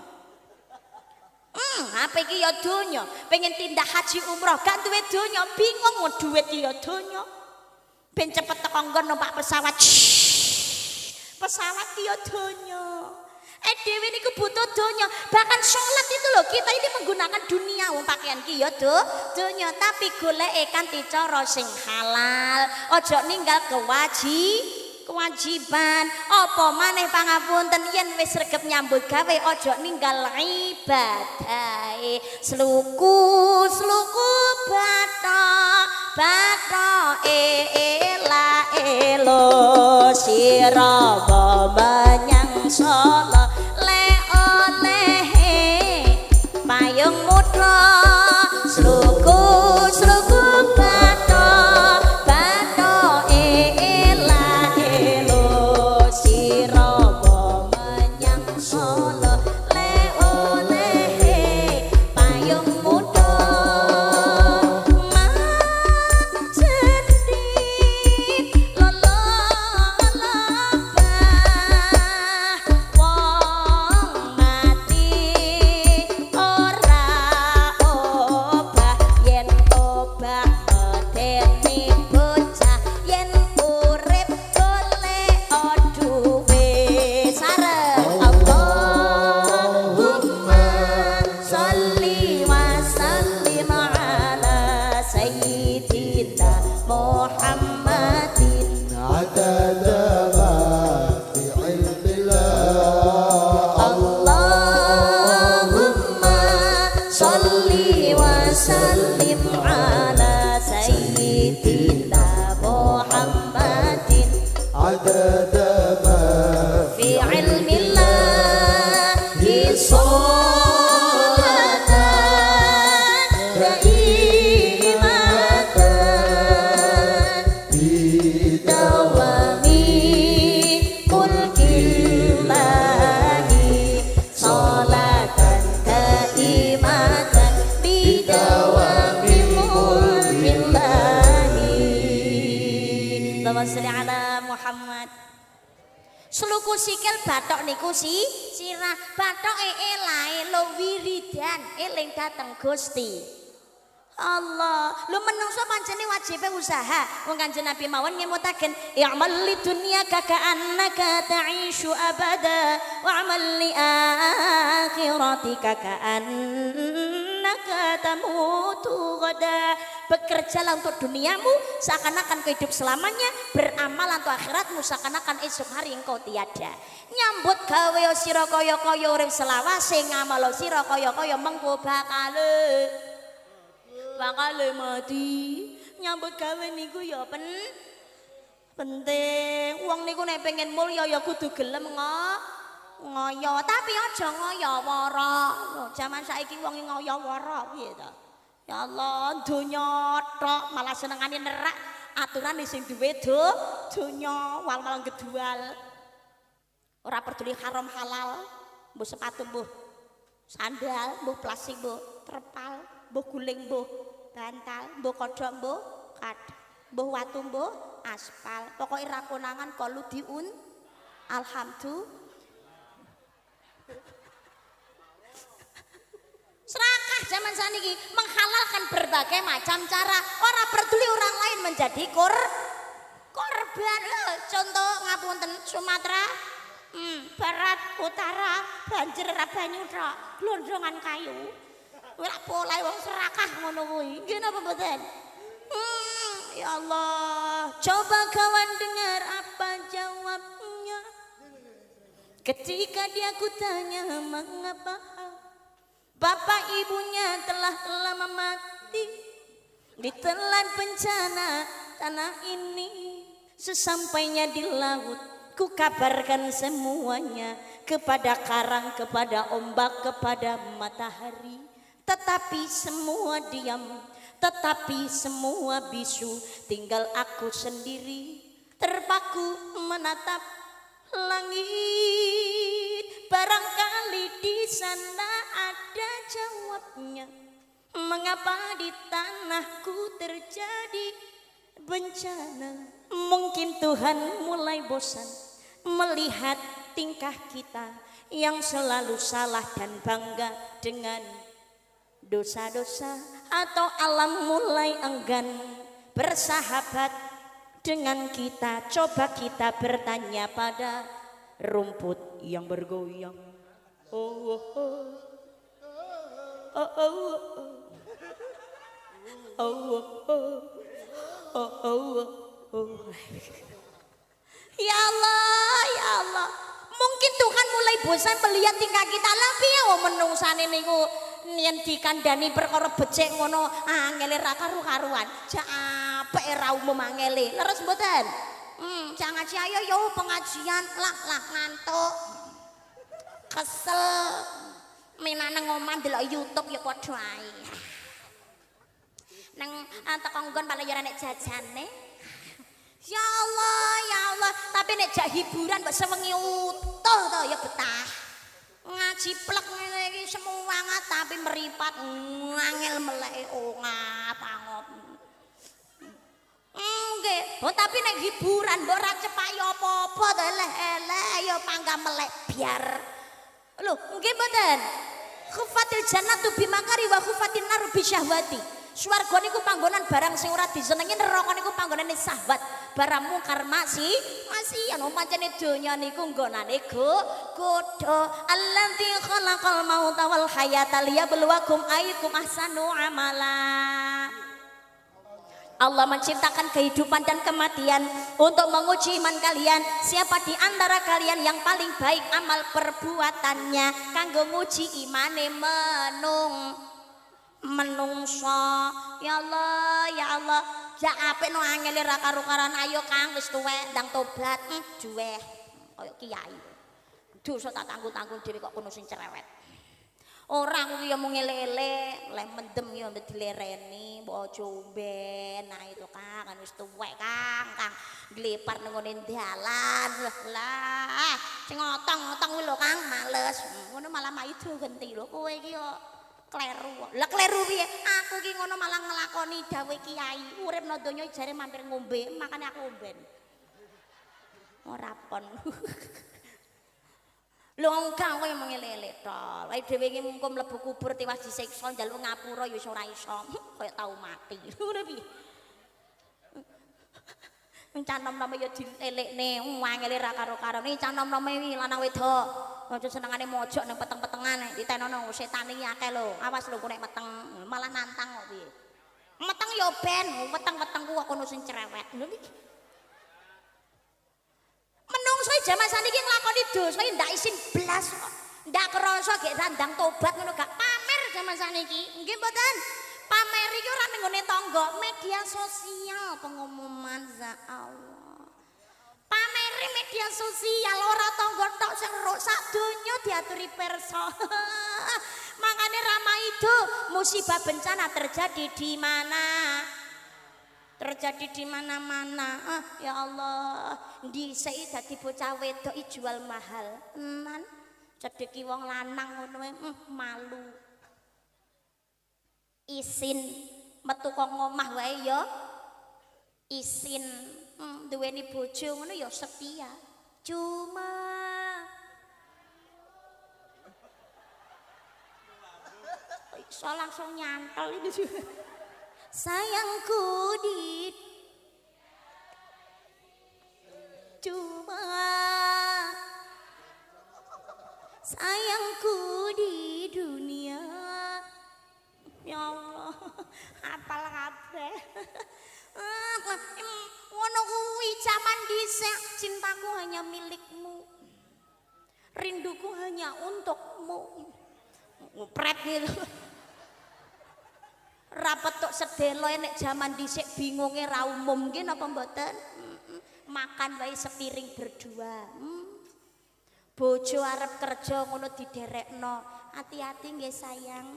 Apa iki ya donya. Pengen tindak haji umroh gak duwe donya, bingung mau duit ki ya donya. Ben cepet teko nggon numpak pesawat. Pesawat ki ya donya. Dewe niku butuh donya. Bahkan sholat itu loh, kita ini menggunakan dunia. Wong pakaian ki ya donya, tapi goleke kanthi cara sing halal. Ojo ninggal kewajiban. Apa maneh pangapunten yen wis sregep nyambut gawe ojo ninggal ibadahe. Sluku bathok ela sira menyang sala le olehe payung mutra sluku bathok ela sira menyang sala le olehe payung mutra Sluku sikil bathok niku sirah bathoke elae lo wiridan eling dateng Gusti Allah. Lu menungso pancene wajibe usaha. Wong Kanjeng Nabi mawon ngemutaken i'mal lid dunya ka'annaka ta'ishu abada wa'mal li akhiratika ka'annaka tamutu gada. Bekerjalah untuk duniamu seakan-akan kau hidup selamanya, beramal untuk akhiratmu seakan-akan esok hari engkau tiada. Nyambut gawe sira kaya-kaya urip selawase, ngamal sira kaya-kaya mengko bakale mati. Nyambut gawe niku ya penting. Wong niku nek pengen mulya ya kudu gelem ngoyo, tapi aja ngoyo wara. Zaman saiki wong ngoyo wara piye to? Ya Allah, donya tok malah senengane nerak aturan sing duwe donya wal-wal gedual. Ora peduli haram halal, mbuh sepatu mbuh sandal, mbuh plastik mbuh terpal, mbuh guling mbuh bantal, mbuh kodhok mbuh mbuh watu mbuh aspal. Pokoke ra konangan kolu diun. Alhamdulillah. Serakah zaman saniki menghalalkan berbagai macam cara. Ora peduli orang lain menjadi korban. Contoh ngapunten Sumatera, barat, utara, banjir ra banyu tok, glondongan kayu. Ora polahe wong serakah ngono kuwi. Nggih napa mboten? Ya Allah, coba kawan dengar apa Ketika dia kutanya mengapa bapak ibunya telah lama mati, ditelan bencana tanah ini. Sesampainya di laut ku kabarkan semuanya kepada karang, kepada ombak, kepada matahari. Tetapi semua diam, tetapi semua bisu. Tinggal aku sendiri terpaku menatap langit. Barangkali di sana ada jawabnya. Mengapa di tanahku terjadi bencana? Mungkin Tuhan mulai bosan melihat tingkah kita yang selalu salah dan bangga dengan dosa-dosa, atau alam mulai enggan bersahabat dengan kita. Coba kita bertanya pada rumput yang bergoyang. Oh, oh, oh. Oh, oh, oh. Oh, oh, oh. Oh, oh, oh. Ya Allah, ya Allah. Mungkin Tuhan mulai bosan melihat tingkah kita. Tapi ya menungsane niku yen dikandani perkara becik ngono angele ra karu-karuan. Jak apik ra umum angele. Leres mboten? Jak ngaji ayo yo pengajian lah ngantuk. Kesel. Menane ngomah delok YouTube ya padha ae. Nang teko nggon malah ya nek jajane. Ya Allah, ya Allah. Tapi nek jak hiburan mbok sewengi utuh to ya betah. Ngaji plek ngene iki semangat tapi meripat angel meleke ngap-angop. Nggih, tapi nek hiburan mbok ora cepak ya apa-apa to eleh-eleh ya panggah melek biar. Lho, nggih mboten. Khufatil jannatu bimakari wa khufatin naru bisyahwati. Swarga niku panggonan barang sing ora disenengi, neraka niku panggonane syahwat. Barang mungkar masian pancene donya niku nggonane godho. Allazi khalaqal mauta wal hayata liyabluwakum ayyukum ahsanu amala. Allah menciptakan kehidupan dan kematian untuk menguji iman kalian. Siapa di antara kalian yang paling baik amal perbuatannya kanggo nguji imane menungso. Ya Allah, ya Allah. Ya apik no angele ra karo-karan. Ayo Kang wis tuwek ndang tobat. Juweh kaya kiai. Dosa tak tanggung-tanggung dhewe kok kono sing cerewet. Orang kuwi ya mung elek-elek, leh mendem ya dilereni, mbok aja omben. Nah itu Kang, kan wis tuwek Kang glepar nang ngene dalan. Lah, sing ngotong-ngotong kuwi lho Kang, males. Ngono malah maido genti lho kowe iki yo kleru. Lah kleru piye? Aku ki ngono malah nglakoni dawuh kiai. Urip nang donya jare mampir ngombe, makane aku omben. Ora pon. Lho engkang kowe mengelelek to. Wae dhewe iki mung mlebu kubur tiwas disiksa njaluk ngapura ya wis ora iso. Kaya tau mati. Ngono piye? Canom-nome ya dielekne, angele ra karo-karone. Canom-nome iki lanang wedok. Aja senengane mojok nang peteng-petengan ditenono setan iki akeh lho. Awas lho kok nek meteng malah nantang kok piye. Meteng ya ben, weteng-wetengku kok kono sing cerewet. Lho iki. Menungso jaman saniki nglakoni dosa ndak isin blas kok. Ndak krasa gek sandang tobat ngono gak pamer jaman saniki. Nggih mboten? Pamer iki ora ning gone tangga, media sosial pengumuman za Allah. Pamer media sosial ora tangga tok sing rusak donya diaturi perso. Mangane ramaido musibah bencana terjadi di mana? Terjadi di mana-mana. Ya Allah, dhisik dadi bocah wedok jual mahal. Tenan. Cedeki wong lanang ngono malu. Isin metu kok ngomah wae ya. Isin duweni bojo ngono ya setia. Cuma iso langsung nyantel iki. Sayangku di cuma sayangku di dunia. Ya Allah, apal kabeh. Ngono kuwi jaman dhisik cintaku hanya milikmu. Rinduku hanya untukmu. Pret gitu. Rapet tok sedelo nek jaman dhisik bingunge ra umum nggih napa mboten? Makan wae sepiring berdua. Bojo arep kerja ngono diderekno. Hati-hati nggih sayang.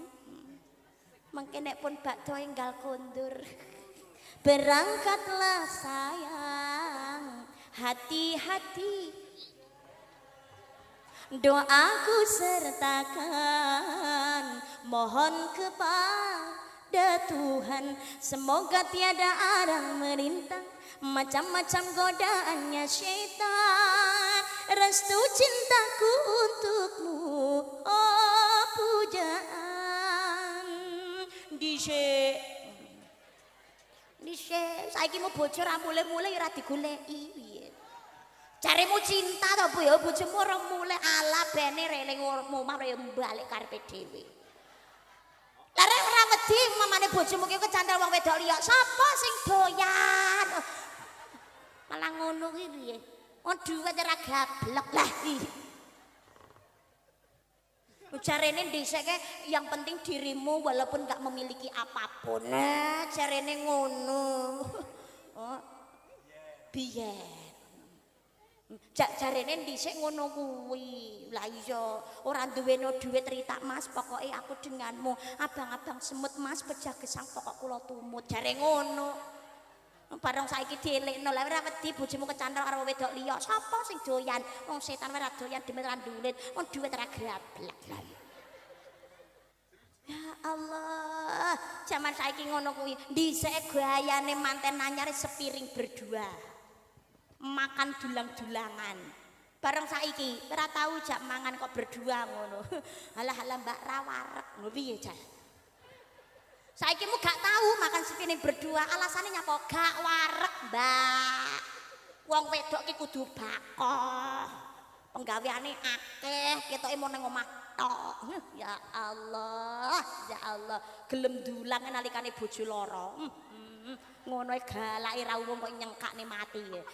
Mengke nek pun bakdo enggal kondur. Berangkatlah sayang. Hati-hati. Doaku sertakan, mohon kepada Tuhan, semoga tiada arang merintang, macam-macam godaannya syaitan. Restu cintaku untukmu, oh pujaan. Dhisik, saiki mau bocor mulai-mulai ora digoleki. Carimu cinta to Bu ya bojomu ora mulai ala bene reling omah ya balik karepe dhewe. Lah rek ora wedi mamane bojomu ki kecandal wong wedok liya. Sapa sing doyan? Malah ngono ki piye? Wong duwit ora gablek lah iki. Jarene dhisik yang penting dirimu walaupun gak memiliki apapun. Nah, jarene ngono. Oh. Biyen jarene dhisik ngono kuwi. Lah iya, ora duweno dhuwit ritak Mas, pokoke aku denganmu. Abang-abang semut Mas, pejah gesang pokok kula tumut. Jare ngono. Bareng saiki dielekno, lha ora wedi bojomu kecantol karo wedok liya. Sapa sing doyan? Wong setan ora doyan demit lan dulit. Wong dhuwit ora gablek. Ya Allah, zaman saiki ngono kuwi. Dhisik gayane manten anyar sepiring berdua. Makan dulang-dulangan bareng saiki ora tahu jak mangan kok berdua ngono. Halah-halah Mbak ra wareg ngono piye jan saiki mu gak tahu makan sepiring berdua alasane nyapa gak wareg Mbak. Wong wedok ki kudu bakoh penggaweane akeh ketoke mau nang omah tok. Ya Allah gelem dulang nalikane bojo lara. Ngono galake ra umum kok nyengkakne mati ya.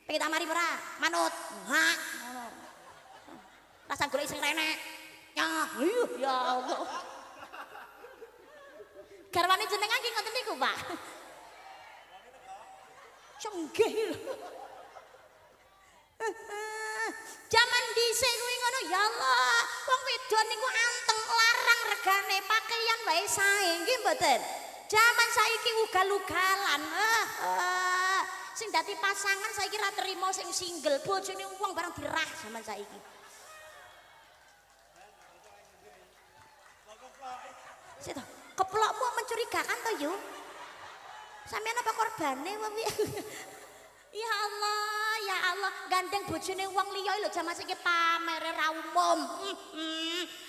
Pengen tamari ora? Manut. Ha, ngono. Rasa golek sing renek. Ya Allah. Garwane jenengan ki ngoten niku, Pak. Cenggih. Zaman dhisik kuwi ngono ya Allah. Wong wedon niku anteng larang regane pakaian wae sae nggih mboten. Zaman saiki ugal-ugalan. Sing dadi pasangan saiki ra trimo sing single, bojone wong barang dirah zaman saiki. Sito, keplokmu mencurigakan to yo. Sampeyan apa korbane wae? Ya Allah, gandeng bojone wong liya lho zaman saiki pamere ra umum.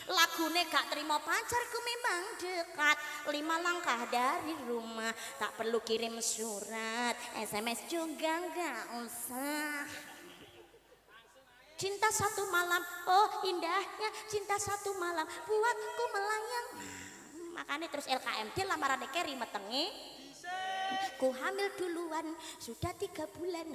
Lagune gak terima pacarku memang dekat 5 langkah dari rumah, tak perlu kirim surat, SMS juga gak usah. Cinta satu malam, oh indahnya cinta satu malam buatku melayang. Makanya terus LKMD lamaran Keri metenge. Ku hamil duluan sudah 3 bulan.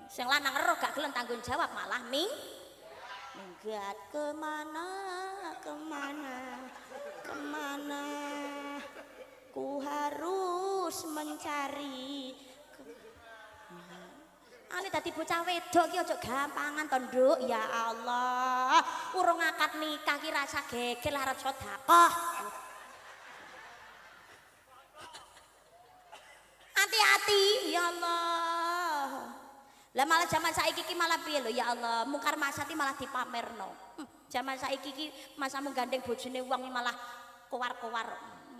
Sing lanang ero gak gelem tanggung jawab malah minggat kemana ku harus mencari. Ane dadi bocah wedok ki aja gampangan to, Nduk. Ya Allah, urung akad nikah ki rasa gegel arep sedekah. Hati-hati, ya Allah. Lah malah zaman saiki ki malah piye lho ya Allah, mungkar masati malah dipamerno. Zaman saiki ki masamu gandeng bojone wong malah kowar-kowar.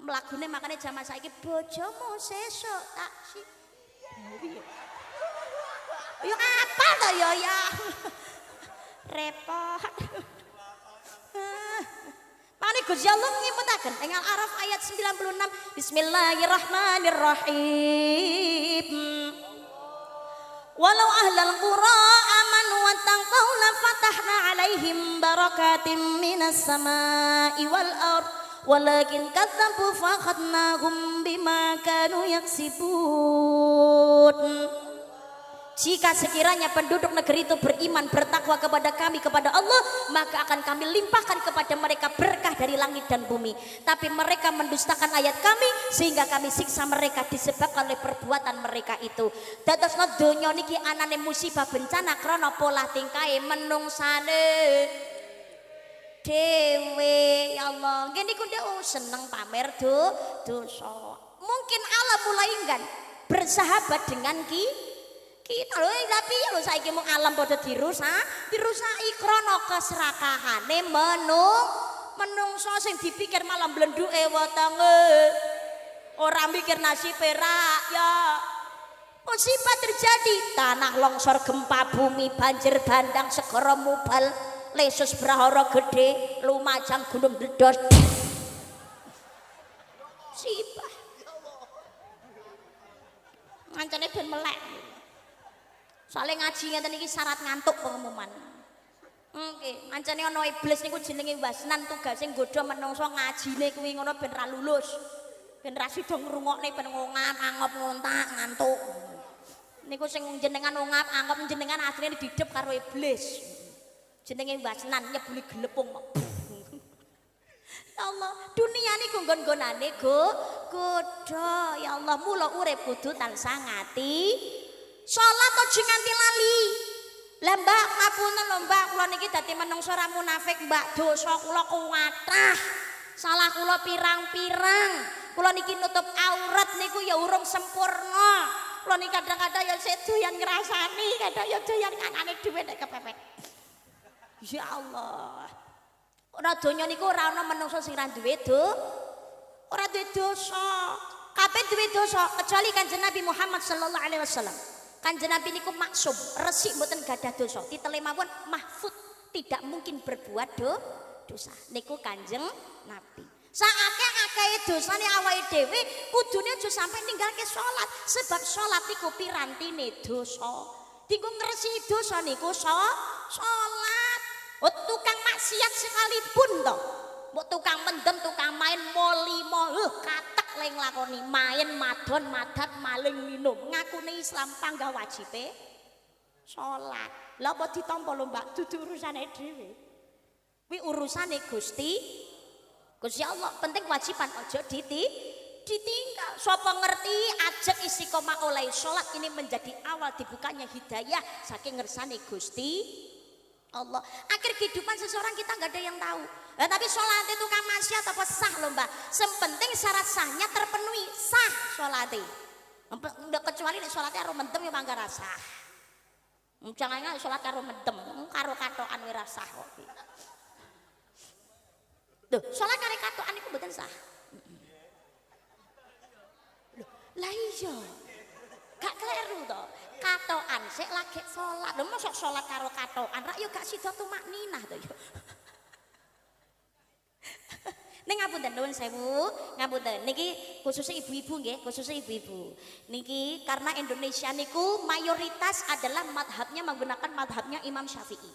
Mlagune makane zaman saiki bojomu sesuk taksi. Ya apa to ya repot. Mari Gusti Allah ngimutaken ing Al-Araf ayat 96. Bismillahirrahmanirrahim. Walau ahlal qura amanu wattaqau la fatahna alaihim barakatim minas samai wal ard walakin kadzabu fa akhadnahum bima kanu yaksibun. Jika sekiranya penduduk negeri itu beriman, bertakwa kepada kami, kepada Allah, maka akan kami limpahkan kepada mereka berkah dari langit dan bumi. Tapi mereka mendustakan ayat kami, sehingga kami siksa mereka disebabkan oleh perbuatan mereka itu. Dadosna donya niki anane musibah bencana krana pola tingkahe menungsane dewe. Ya Allah, ngene niku ndek seneng pamer dosa. Mungkin Allah mulai enggan bersahabat dengan kita lho, tapi ya lho saiki mung alam padha dirusaki krana keserakahane menungso sing dipikir malah blenduke wetenge. Ora mikir nasibe rakyat. Musibah terjadi, tanah longsor, gempa bumi, banjir bandang, segara mubal, lesus brahara gede, lumajang gunung meledos. Musibah. Ngancane ben melek. Soalnya ngaji ngeten iki syarat ngantuk pengumuman. Oke, mancane ana iblis niku jenenge wasnan tugase nggodha menungso ngajine kuwi ngono ben ra lulus. Ben ra sida ngrungokne ben ngongap angop ngontak ngantuk. Niku sing jenengan ngongap angop jenengan asline didhep karo iblis. Jenenge wasnan nyebuli gelepung. Ya Allah, dunia niku nggon-gonane godha. Ya Allah, mula urip kudu tansah ngati. Salat aja nganti lali. Lah Mbak, ngapunten lho Mbak, kula niki dadi menungso ra munafik Mbak, dosa kula kuwathah. Salah kula pirang-pirang. Kula niki nutup aurat niku ya urung sempurna. Kula niki kadang-kadang ya sedoyan ngrasani, kadang ya doyan nganane dhuwit nek kepepet. Ya Allah. Ora donya niku ora ana menungso sing ra duwe ora duwe dosa. Kabeh duwe dosa kecuali Kanjeng Nabi Muhammad sallallahu alaihi wasallam. Kanjeng Nabi niku maksum, resik mboten gadah dosa. Titele mawon mahfud, tidak mungkin berbuat dosa. Niku Kanjeng Nabi. Saakeh-akehe dosane awake dhewe kudune aja sampe ninggalke salat, sebab salat niku pirantine dosa. Dienggo ngresiki dosa niku salat. Tukang maksiat sekalipun to. Mbok tukang mendem, tukang main molimo, katek le nglakoni main madon madat maling minum. Ngakune Islam pangga wajibe salat. Lah apa ditampa lho Mbak, dudu urusane dhewe. Kuwi urusane Gusti Allah. Penting kewajiban aja ditinggal. Sapa ngerti ajek istiqomah oleh salat ini menjadi awal dibukanya hidayah saking ngersane Gusti Allah. Akhir kehidupan seseorang kita nggak ada yang tahu. Nah, tapi sholat itu kan maksiat apa sah lho Mbak? Sepenting syarat sahnya terpenuhi, sah sholatnya. Kecuali nek sholatnya karo mendem ya mangga sah. Jangan sholat karo mendem, karo katokan ora sah kok. Loh, sholat karo katokan iku mboten sah. Loh, lah iya. Gak kleru to. Katokan sik lagi sholat. Lho mosok sholat karo katokan rak yo gak sida tumakninah to yo. Ning ngapunten nuwun sewu, ngapunten. Niki khususnya ibu-ibu nggih, khususnya ibu-ibu. Niki karena Indonesia niku mayoritas adalah madhabnya menggunakan madhabnya Imam Syafi'i.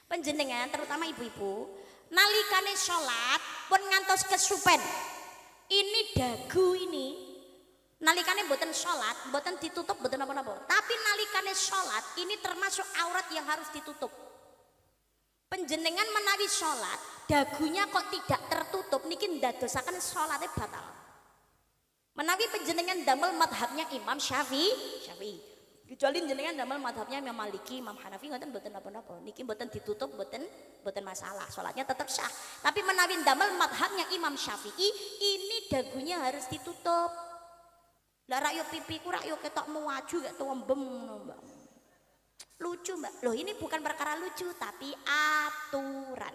Panjenengan terutama ibu-ibu, nalikane sholat pun ngantos kesupen. Ini dagu ini nalikane mboten sholat, mboten ditutup, mboten apa-apa. Tapi nalikane sholat ini termasuk aurat yang harus ditutup. Penjenengan menawi sholat, dagunya kok tidak tertutup, niki ndadosaken sholatnya batal. Menawi penjenengan damel madhabnya Imam Syafi'i. Kecuali jenengan damel madhabnya Imam Maliki, Imam Hanafi, ngoten mboten apa-apa. Niki mboten ditutup, mboten masalah, sholatnya tetap sah. Tapi menawi damel madhabnya Imam Syafi'i, ini dagunya harus ditutup. Lah rak yo pipiku rak yo ketok muaju gak tuwembem ngono, Mbak. Lucu Mbak. Loh ini bukan perkara lucu tapi aturan.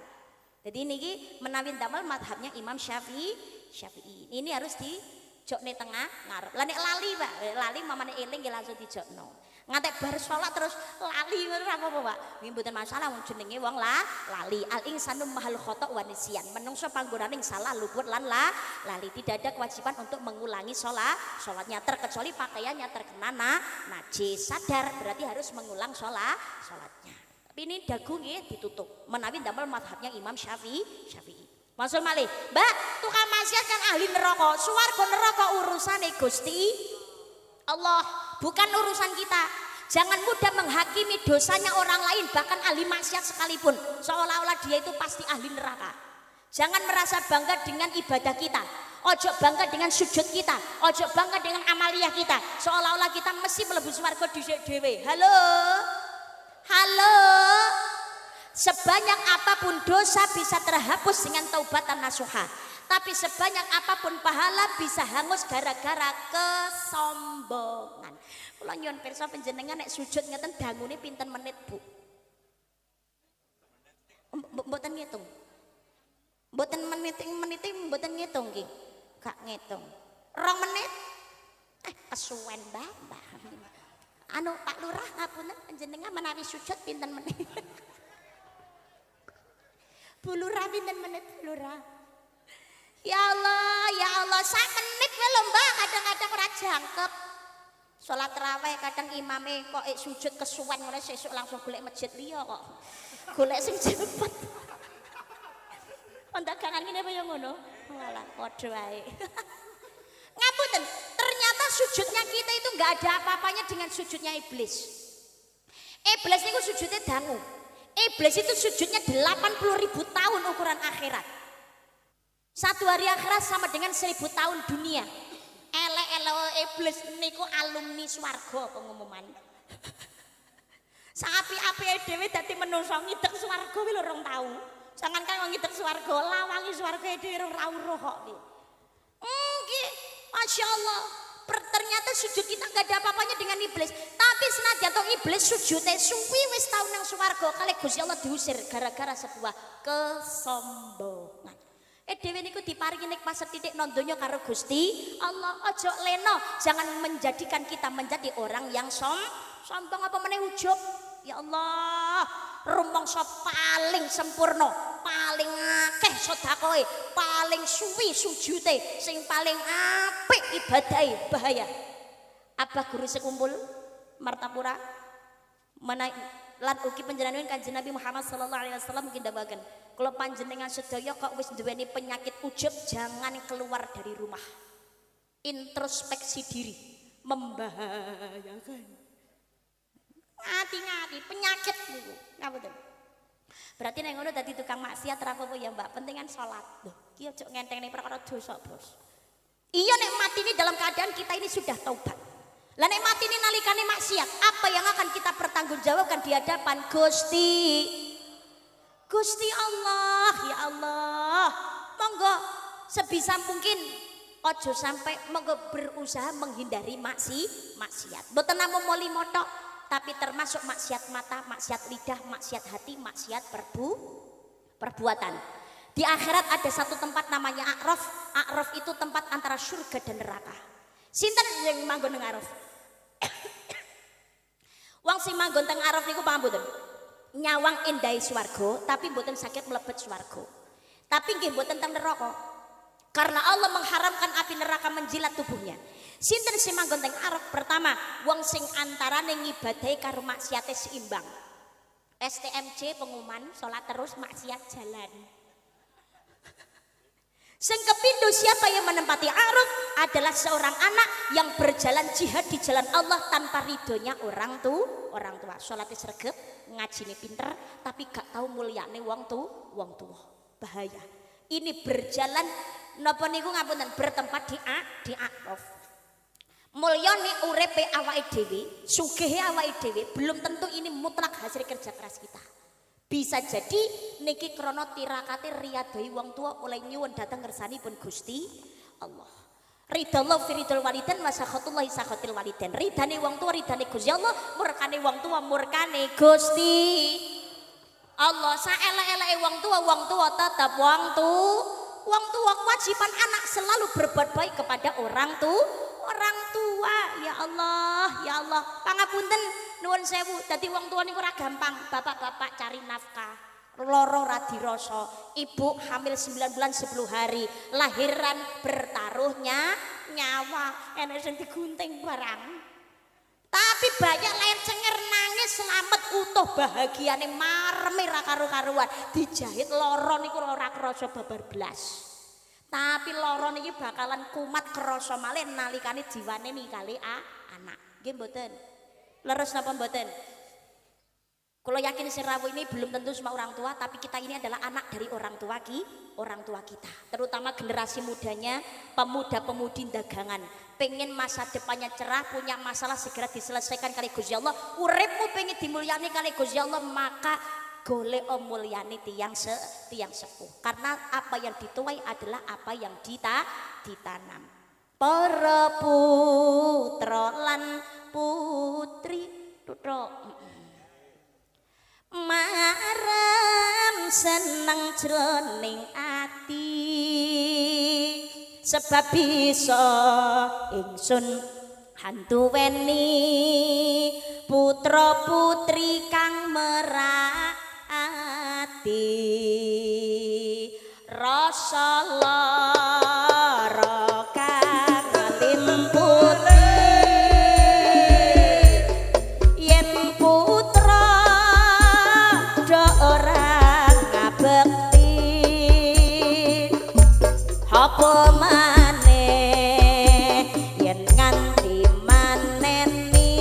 Jadi niki menawi damel madhabnya Imam Syafi'i. Ini harus dijokne tengah ngarep. Lah nek lali Mbak, lali mamane eling nggih langsung dijokno. Ngantek bar salat terus lali ngono ora apa-apa, Pak. Nggih mboten masalah wong jenenge wong lali. Al insanu mahal khata' wa nisyan. Menungso panggonaning salah luput lan lali. Tidak ada kewajiban untuk mengulangi salatnya terkecuali pakaiannya terkena najis. Sadar berarti harus mengulang salatnya. Tapi ini dagu nggih ditutup. Menawi damel madhabnya Imam Syafi'i. Maksud malih, Mbak, tukang maksiat kan ahli neraka. Swarga neraka urusane Gusti Allah, bukan urusan kita. Jangan mudah menghakimi dosanya orang lain, bahkan ahli maksiat sekalipun, seolah-olah dia itu pasti ahli neraka. Jangan merasa bangga dengan ibadah kita. Ojo bangga dengan sujud kita. Ojo bangga dengan amaliyah kita. Seolah-olah kita mesti mlebu swarga dhisik dhewe. Halo? Halo? Sebanyak apapun dosa bisa terhapus dengan taubatan nasuha. Tapi sebanyak apapun pahala bisa hangus gara-gara kesombongan. Kula nyuwun pirsa panjenengan nek sujud ngeten dangune pinten menit, Bu? Mboten ngitung. Mboten menit mboten ngitung nggih. Gak ngitung. 2 menit. Kesuwen Mbah. Anu Pak Lurah ngapunten panjenengan menawi sujud pinten menit? Bu Lurah pinten menit, Bu Lurah? Ya Allah, 1 menit wae lho Mbak, kadang-kadang ora jangkep. Salat tarawih kadang imame kok sujud kesuwen ngene sesuk langsung golek masjid liya kok. Golek sing cepet. Ondagangan ngene apa ya ngono? Walah padha wae. Ngapunten, ternyata sujudnya kita itu enggak ada apa-apanya dengan sujudnya iblis. Iblis niku sujudnya dangu. Iblis itu sujudnya 80.000 tahun ukuran akhirat. 1 hari akhirat sama dengan 1000 tahun dunia. Elek-elek iblis niku alumni swarga pengumuman. Sapi-api dhewe dadi menungso ngidek swarga kuwi lho rong tau. Jangan kan ngidek swarga, lawangi swarga dhewe ora roh kok iki. Nggih, masyaallah. Ternyata sujud kita enggak ada apa-apanya dengan iblis. Tapi senajan to iblis sujudnya suwi wis tau nang swarga kali Gusti Allah diusir gara-gara sebuah kesombongan. Dhewe niku diparingi nikmat setitik nang donya karo Gusti Allah. Ojo leno, jangan menjadikan kita menjadi orang yang sombong apa meneh ujub. Ya Allah, rumangsa paling sempurna, paling akeh sedekahe, paling suwi sujude, sing paling apik ibadahe bahaya. Apa guru sekumpul Martapura menaik lan ugi panjenengan Kanjeng Nabi Muhammad sallallahu alaihi wasallam mungkin dawaken. Kalau panjenengan sedaya kok wis duweni penyakit ujub, jangan keluar dari rumah. Introspeksi diri membahayakan. Ngati-ngati penyakit niku. Ngapunten. Berarti nek ngono dadi tukang maksiat ra apa-apa ya, Mbak. Pentingan salat. Loh, ki ojo ngentengne perkara dosa, Bos. Iya nek mati ini dalam keadaan kita ini sudah taubat. Lah nek mati ini nalikane maksiat, apa yang akan kita pertanggungjawabkan di hadapan Gusti Allah, ya Allah. Monggo sebisa mungkin ojo sampai monggo berusaha menghindari maksiat. Mboten namung moli motok, tapi termasuk maksiat mata, maksiat lidah, maksiat hati, maksiat perbuatan. Di akhirat ada satu tempat namanya A'raf. A'raf itu tempat antara surga dan neraka. Sinten yang manggon nang A'raf? Wong sing manggon teng A'raf niku paham mboten? Nyawang endahe swarga tapi mboten saged mlebet swarga. Tapi nggih mboten teng neraka. Karena Allah mengharamkan api neraka menjilat tubuhnya. Sinten sing manggon teng A'raf? Pertama, wong sing antarane ngibadahi karo maksiate seimbang. STMJ pengumuman salat terus maksiat jalan. Sing kepindo siapa yang menempati A'raf adalah seorang anak yang berjalan jihad di jalan Allah tanpa ridhonya orang tua. Salatnya sregep, ngajine pinter, tapi gak tahu mulyane wong tua. Bahaya. Ini berjalan napa niku ngapunten bertempat di A'raf. Mulyane uripe awake dhewe, sugihe awake dhewe belum tentu ini mutlak hasil kerja keras kita. Bisa jadi niki krono tirakate riyadhoi wong tua oleh nyuwun datang ngersanipun Gusti Allah. Ridallah fi ridal walidain wa sakhatullahi sakhatil walidain. Ridane wong tua ridane Gusti Allah, murkane wong tua murkane Gusti Allah. Saelek-eleke wong tua tetap wong tua. Wong tua kewajiban anak selalu berbuat baik kepada orang tua. Ya Allah, pangapunten nuwun sewu. Dadi wong tua niku ora gampang. Bapak-bapak cari nafkah, loro ra dirasa. Ibu hamil 9 bulan 10 hari, lahiran bertaruhnya nyawa, enek sing digunting barang. Tapi banyak lahir cenger nangis selamat utuh bahagiane marme ra karo-karuan. Dijahit loro niku ora krasa babar blas. Tapi loro niki bakalan kumat krasa malih nalikane jiwane nikali anak. Nggih mboten? Leres napa mboten? Kalau yakin sing rawuh ini belum tentu semua orang tua, tapi kita ini adalah anak dari orang tua kita. Terutama generasi mudanya, pemuda-pemudi dagangan. Pengen masa depannya cerah, punya masalah segera diselesaikan kali Gusti Allah. Uripmu pengen dimulyani kali Gusti Allah, maka golek mulyani tiang sepuh. Karena apa yang dituai adalah apa yang ditanam. Para putra lan putri tutuk marem seneng jroning ati, sebab bisa ingsun handuweni putra putri kang merati rasa lara kang ngalimput. Apa maneh yen nganti maneni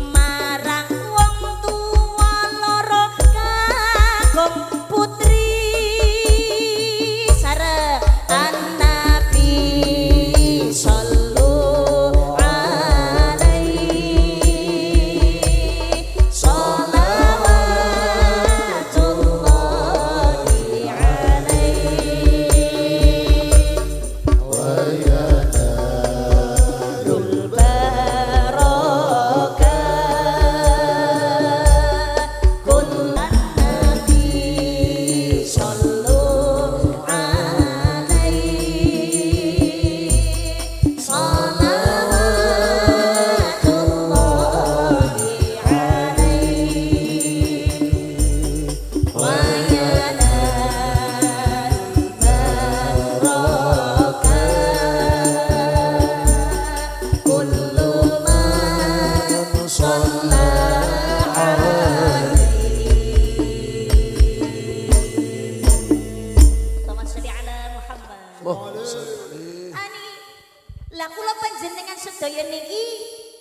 marang wong tuwa loro kagum putri sareng Nabi sallallahu alaihi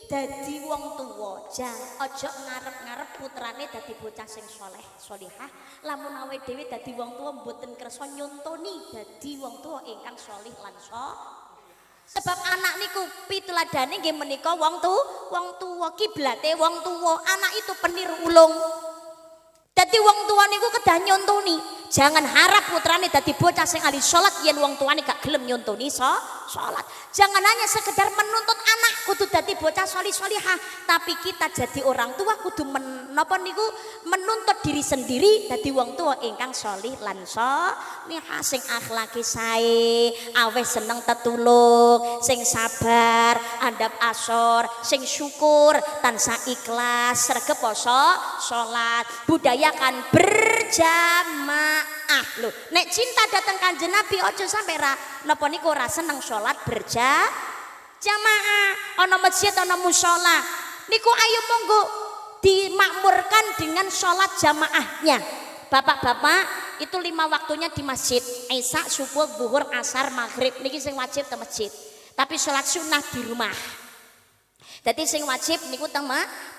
dadi wong tuwa, aja ngarep-ngarep putrane dadi bocah sing saleh, salihah. Lamun awake dhewe dadi wong tuwa mboten kersa nyontoni dadi wong tuwa ingkang salih lan sebab anak niku pituladane nggih menika wong tuwa, kiblate wong tuwa. Anak itu peniru ulung. Dadi wong tua niku kedah nyontoni. Jangan harap putrane dadi bocah sing ahli salat yen wong tuane gak gelem nyontoni salat. Jangan hanya sekedar menuntut anak kudu dadi bocah salih-salihah, tapi kita jadi orang tua kudu menuntut diri sendiri dadi wong tua ingkang salih lan salihah, sing akhlake sae, aweh seneng tetulung, sing sabar, andap asor, sing syukur, tansah ikhlas, sregep poso, salat, budayakan berjamaah. Loh, nek cinta datang Kanjeng Nabi aja sampe napa niku ora seneng salat berjamaah, ana masjid ana musala niku ayo monggo dimakmurkan dengan salat jamaahnya. Bapak-bapak itu 5 waktunya di masjid, Isya, subuh, zuhur, asar, maghrib niki sing wajib ke masjid. Tapi salat sunnah di rumah. Jadi sing wajib niku teng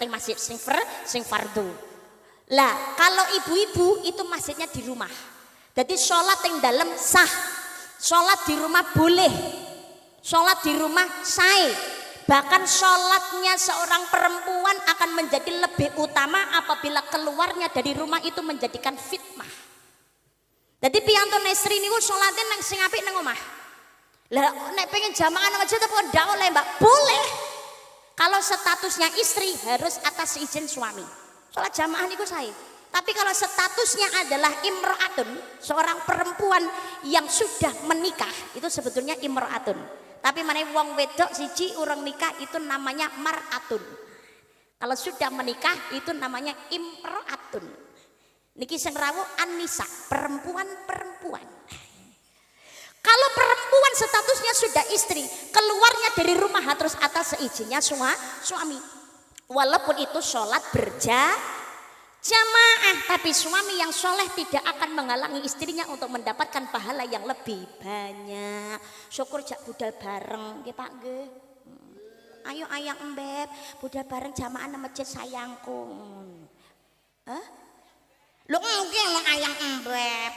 masjid, sing fardu. Lah, kalau ibu-ibu itu masjidnya di rumah. Jadi sholat yang dalam sah, sholat di rumah boleh, sholat di rumah sah. Bahkan sholatnya seorang perempuan akan menjadi lebih utama apabila keluarnya dari rumah itu menjadikan fitnah. Jadi piyantu nesri niku sholatnya nang sing apik nang omah. Lah nek pengen jamaah nang masjid apa ndak oleh, Mbak? Boleh. Kalau statusnya istri harus atas izin suami. Sholat jamaah niku saya. Tapi kalau statusnya adalah imro'atun, seorang perempuan yang sudah menikah, itu sebetulnya imro'atun. Tapi mana wong wedok siji urang nikah itu namanya mar'atun. Kalau sudah menikah itu namanya imro'atun. Niki sing rawuh an-nisa, perempuan-perempuan. Kalau perempuan statusnya sudah istri, keluarnya dari rumah harus atas seizinnya suami. Walaupun itu sholat berjamaah, tapi suami yang soleh tidak akan menghalangi istrinya untuk mendapatkan pahala yang lebih banyak. Syukur jak budal bareng, nggih Pak nggih. Ayo ayang embeb, budal bareng jamaah nang masjid sayangku. Hah? Lu mungkin lo ayang embeb.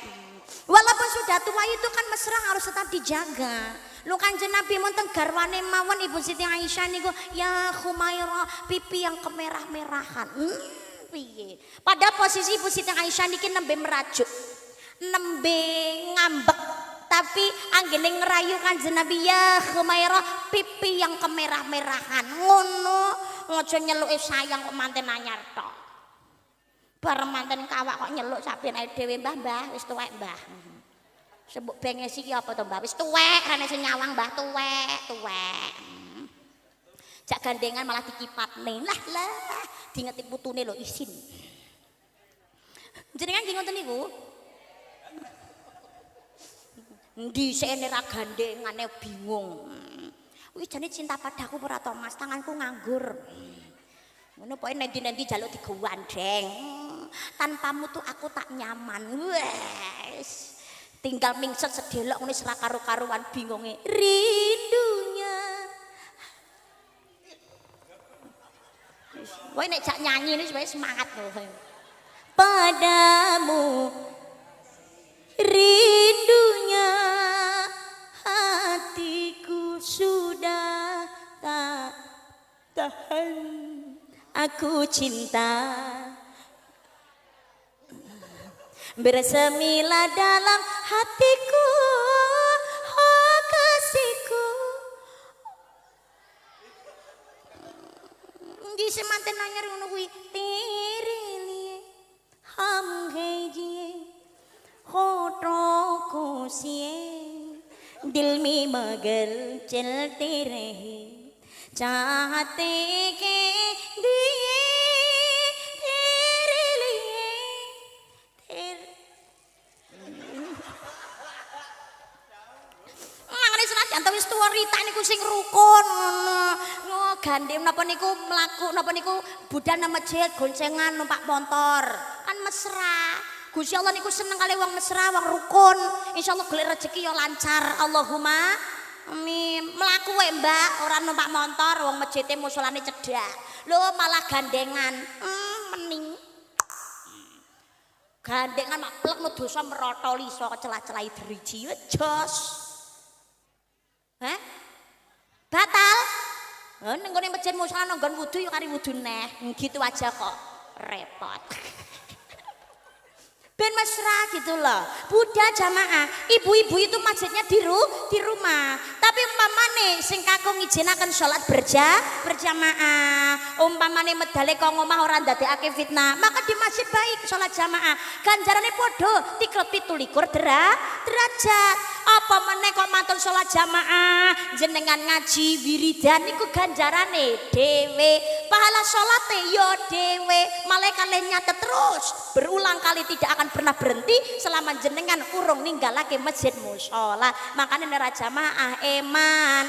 Walaupun sudah tua itu kan mesra harus tetap dijaga. Lu Kanjeng Nabi monten garwane mawon Ibu Siti Aisyah niku ya Khumairah pipi yang kemerah-merahan. Piye? Pada posisi Ibu Siti Aisyah niki nembe merajuk. Nembe ngambek tapi anggene ngerayu Kanjeng Nabi ya Khumairah pipi yang kemerah-merahan. Ngono aja nyeluke sayang kok manten anyar tok. Bareng manten kawak kok nyeluk saben ae dhewe Mbah wis tuwek Mbah. Sebut benges iki apa to Mbah wis tuwek rene sing nyawang Mbah tuwek. Jak gandengan malah dikipatne. Lah diingeti putune lho isin. Jenengan nggih ngoten niku? Dhisike ra gandengane bingung. Wih jane cinta padaku ora to Mas, tanganku nganggur. Ngono pokoke nendi-nendi jaluk digandeng. Tanpamu tuh aku tak nyaman. Wes. Tinggal mingset sedelok ngene ora karo-karuan bingunge. Rindunya. Kowe nek jak nyanyi ini supaya semangat lho. Padamu rindunya hatiku sudah tak tahan. Aku cinta bersemilah dalam hatiku, oh kasihku. Di semanten nanyar ngono kuwi tiri liye ham heji khoto ko sie dil में मगर चलते रहे चाहते के दिए तेरे लिए Mangane senajan wis tuwa Rita niku sing rukun ngono. Gandeng napa niku mlaku napa niku budal nang masjid goncengan numpak motor. Kan mesra. Gusti Allah niku seneng kali wong mesra, wong rukun. Insyaallah golek rezeki ya lancar. Allahumma amin. Mlaku wae Mbak, ora numpak motor, wong masjide musolane cedhak. Lho malah gandengan. Mening. Gandengan mak plek no dosa merotoli iso celah-celahi driji jos. Hah? Batal? Ning gone masjid musola nggon wudu ya kari wudu neh. Gitu aja kok. Repot. Ben mesra gitu loh. Buddha jamaah, ibu-ibu itu masjidnya di rumah. Tapi umpamane sing kakung ngijinaken salat berjamaah. Umpamane medale kok ngomah ora ndadekake fitnah, maka di masjid baik salat jamaah. Ganjarane padha 37 derajat. Apa meneh kok mantun salat jamaah, jenengan ngaji wiridan niku ganjarane dhewe. Pahala salate yo dhewe. Malaikate nyatet terus berulang kali tidak akan pernah berhenti selama jenengan urung ninggalake masjid mushola. Makanya nera jamaah eman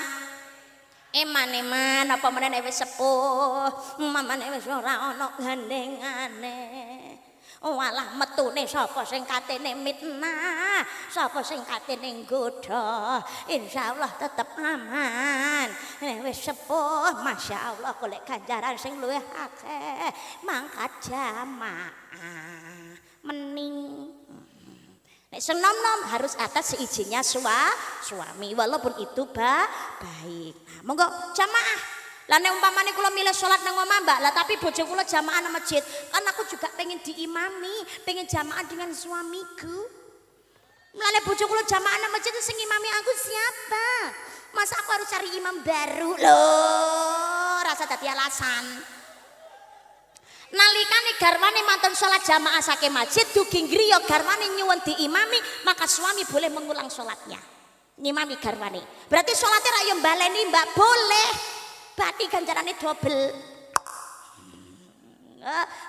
apa meneh wis sepuh mamane wis ora ana gandengane. Walah metune sapa sing katene mitnah, sapa sing katene nggodha, insyaallah tetep aman. Nek wis sepuh masyaallah golek ganjaran sing luwih akeh, mangkat jamaah. Mening nek senom-nom harus atas seizinnya suami walaupun itu baik. Nah, monggo jamaah. Lah nek umpamane kula milih salat nang omah Mbak, lah tapi bojo kula jamaah nang masjid, kan aku juga pengen diimami, pengen jamaah dengan suamiku. Mulane bojo kula jamaah nang masjid sing imami aku siapa? Masa aku harus cari imam baru? Loh, rasa dadi alasan. Nalikane garwane mantun salat jamaah saking masjid dugi griya garwane nyuwun diimami, maka suami boleh mengulang salatnya. Ngimami garwane. Berarti salatnya ra yo baleni Mbak, boleh. Berarti ganjarane double.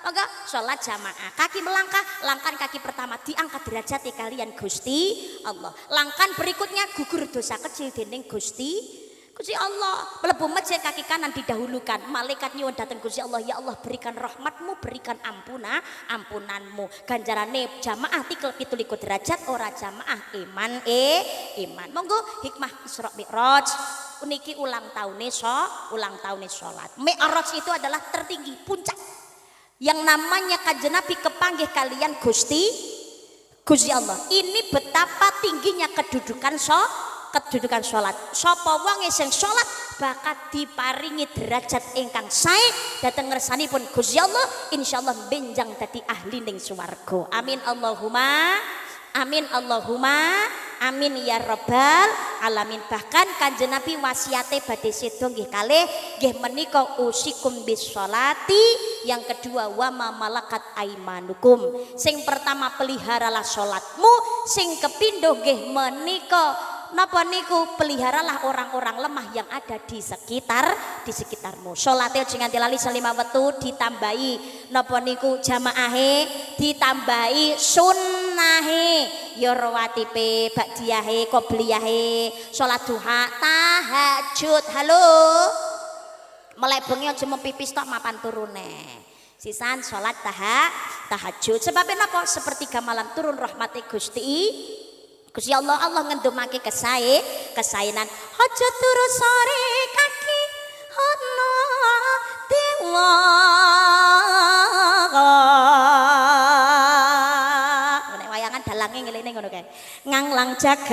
Maka salat jamaah. Kaki melangkah, langkan kaki pertama diangkat derajat kalian Gusti Allah. Langkan berikutnya gugur dosa kecil dening Gusti Allah. Mlebu masjid kaki kanan didahulukan. Malaikat nyuwun dateng Gusti Allah, ya Allah berikan rahmatmu, berikan ampunanmu. Ganjarane jamaah 37 derajat ora jamaah iman. Monggo hikmah Isra Mi'raj. niki ulang tahunnya sholat. Mi'raj itu adalah tertinggi, puncak. Yang namanya Kanjeng Nabi kepanggih kalian Gusti Allah. Ini betapa tingginya kedudukan sholat. Sapa wonge sing sholat bakal diparingi derajat ingkang sae dhateng ngersanipun Gusti Allah, insyaallah benjang dadi ahli ning swarga. Amin Allahumma amin ya rabbal alamin. Bahkan Kanjeng Nabi wasiate badhe sedo nggih kalih nggih menika usikum bis sholati, yang kedua wa ma malakat aimanukum. Sing pertama peliharalah salatmu, sing kepindho nggih menika napa niku peliharalah orang-orang lemah yang ada di sekitarmu. Salate aja nganti lali selima wektu, ditambahi napa niku jamaahe, ditambahi sunnahe, ya rawatibe, bakdiyahe, qobliyahe, salat duha, tahajud. Halo. Melek bengi aja mempipis tok mapan turune. Sisan salat tahajud. Sebabnya napa? Sepertiga malam turun rahmati Gusti Allah ngendumake kesaenan. Aja turu sore kaki ana dewa. Nek wayangan dalange ngelene ngono kae. Nganglang jagat.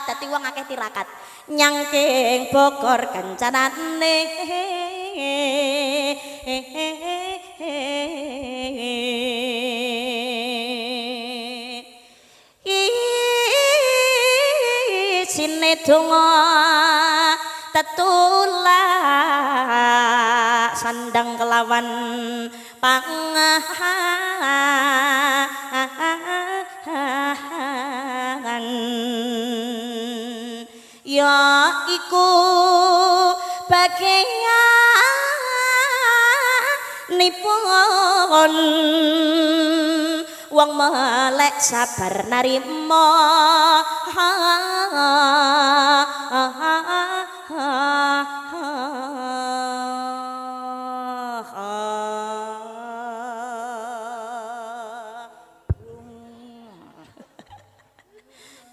Dadi wong akeh tirakat. Nyangking bokor kencanane. Donga tetulak sandang kelawan pangahan ya iku bagianipun wong melek sabar narima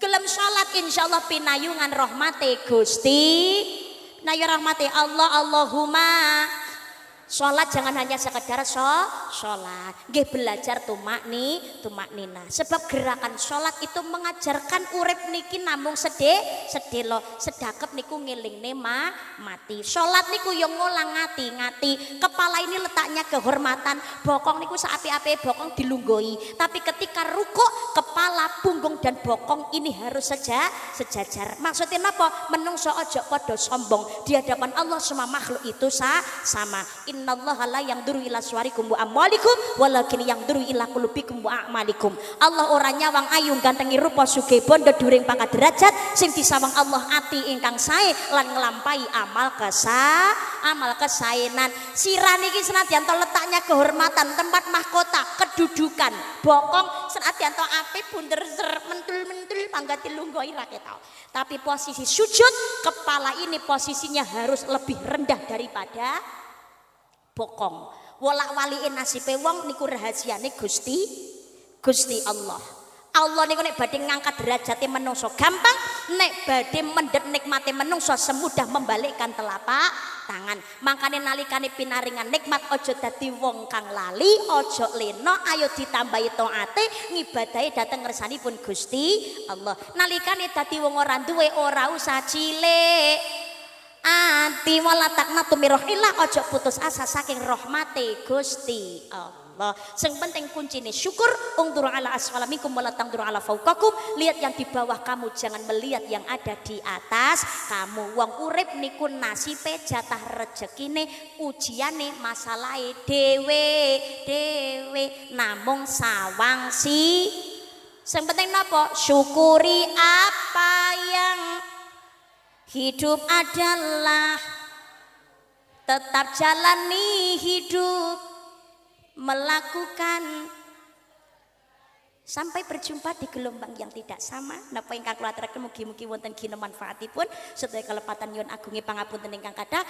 gelem salat insyaallah pinayungan rahmate Gusti. Nah ya rahmate Allah. Allahumma sholat jangan hanya sekedar sholat, nggih belajar tumaknina. Sebab gerakan sholat itu mengajarkan urip niki namung sedelo, sedakep niku ngelingne mati. Sholat niku yo ngolang ngati. Kepala ini letaknya kehormatan, bokong niku saapi-api bokong dilunggoi. Tapi ketika rukuk, kepala, punggung dan bokong ini harus sejajar. Maksudnya apa? Menungso ojo podo sombong di hadapan Allah, semua makhluk itu sama. Innallaha la yanduru ila suwarikum wa amwalikum walakin yanduru ila qulubikum wa a'malikum. Allah ora nyawang ayu gantengi rupa sugih bondo dhuwuring pangkat derajat, sing disawang Allah ati ingkang sae lan nglampahi amal kesaenan. Sirah niki senadyan to letaknya kehormatan, tempat mahkota, kedudukan, bokong senadyan to apik bunder mentul pangkat dilunggoi ra ketok. Tapi posisi sujud, kepala ini posisinya harus lebih rendah daripada bokong. Wolak waliin nasibe wong niku rahasiane Gusti Allah. Allah niku nek badhe ngangkat derajate menungso gampang, nek badhe mendhet nikmate menungso semudah membalikkan telapak tangan. Makane nalikane pinaringan nikmat aja dadi wong kang lali, aja lena, ayo ditambahi taate ngibadahi dhateng ngersanipun Gusti Allah. Nalikane dadi wong ora duwe ora usah cilik ati wala taqnatu min rahmatillah, ojo putus asa saking rahmate Gusti Allah. Sing penting kuncine syukur. Ungduru ala asfala minkum wala tangduru ala fauqakum. Lihat yang di bawah kamu, jangan melihat yang ada di atas kamu. Wong urip niku nasibe, jatah rezekine, ujiane, masalahe dewe namung sawang sing penting napa? Syukuri apa yang hidup adalah tetap jalani hidup, melakukan sampai berjumpa di gelombang yang tidak sama. Napa ingkang kula aturaken mugi-mugi wonten gina manfaatipun sedaya kelepatan nyuwun agungi pangapunten ingkang kathah.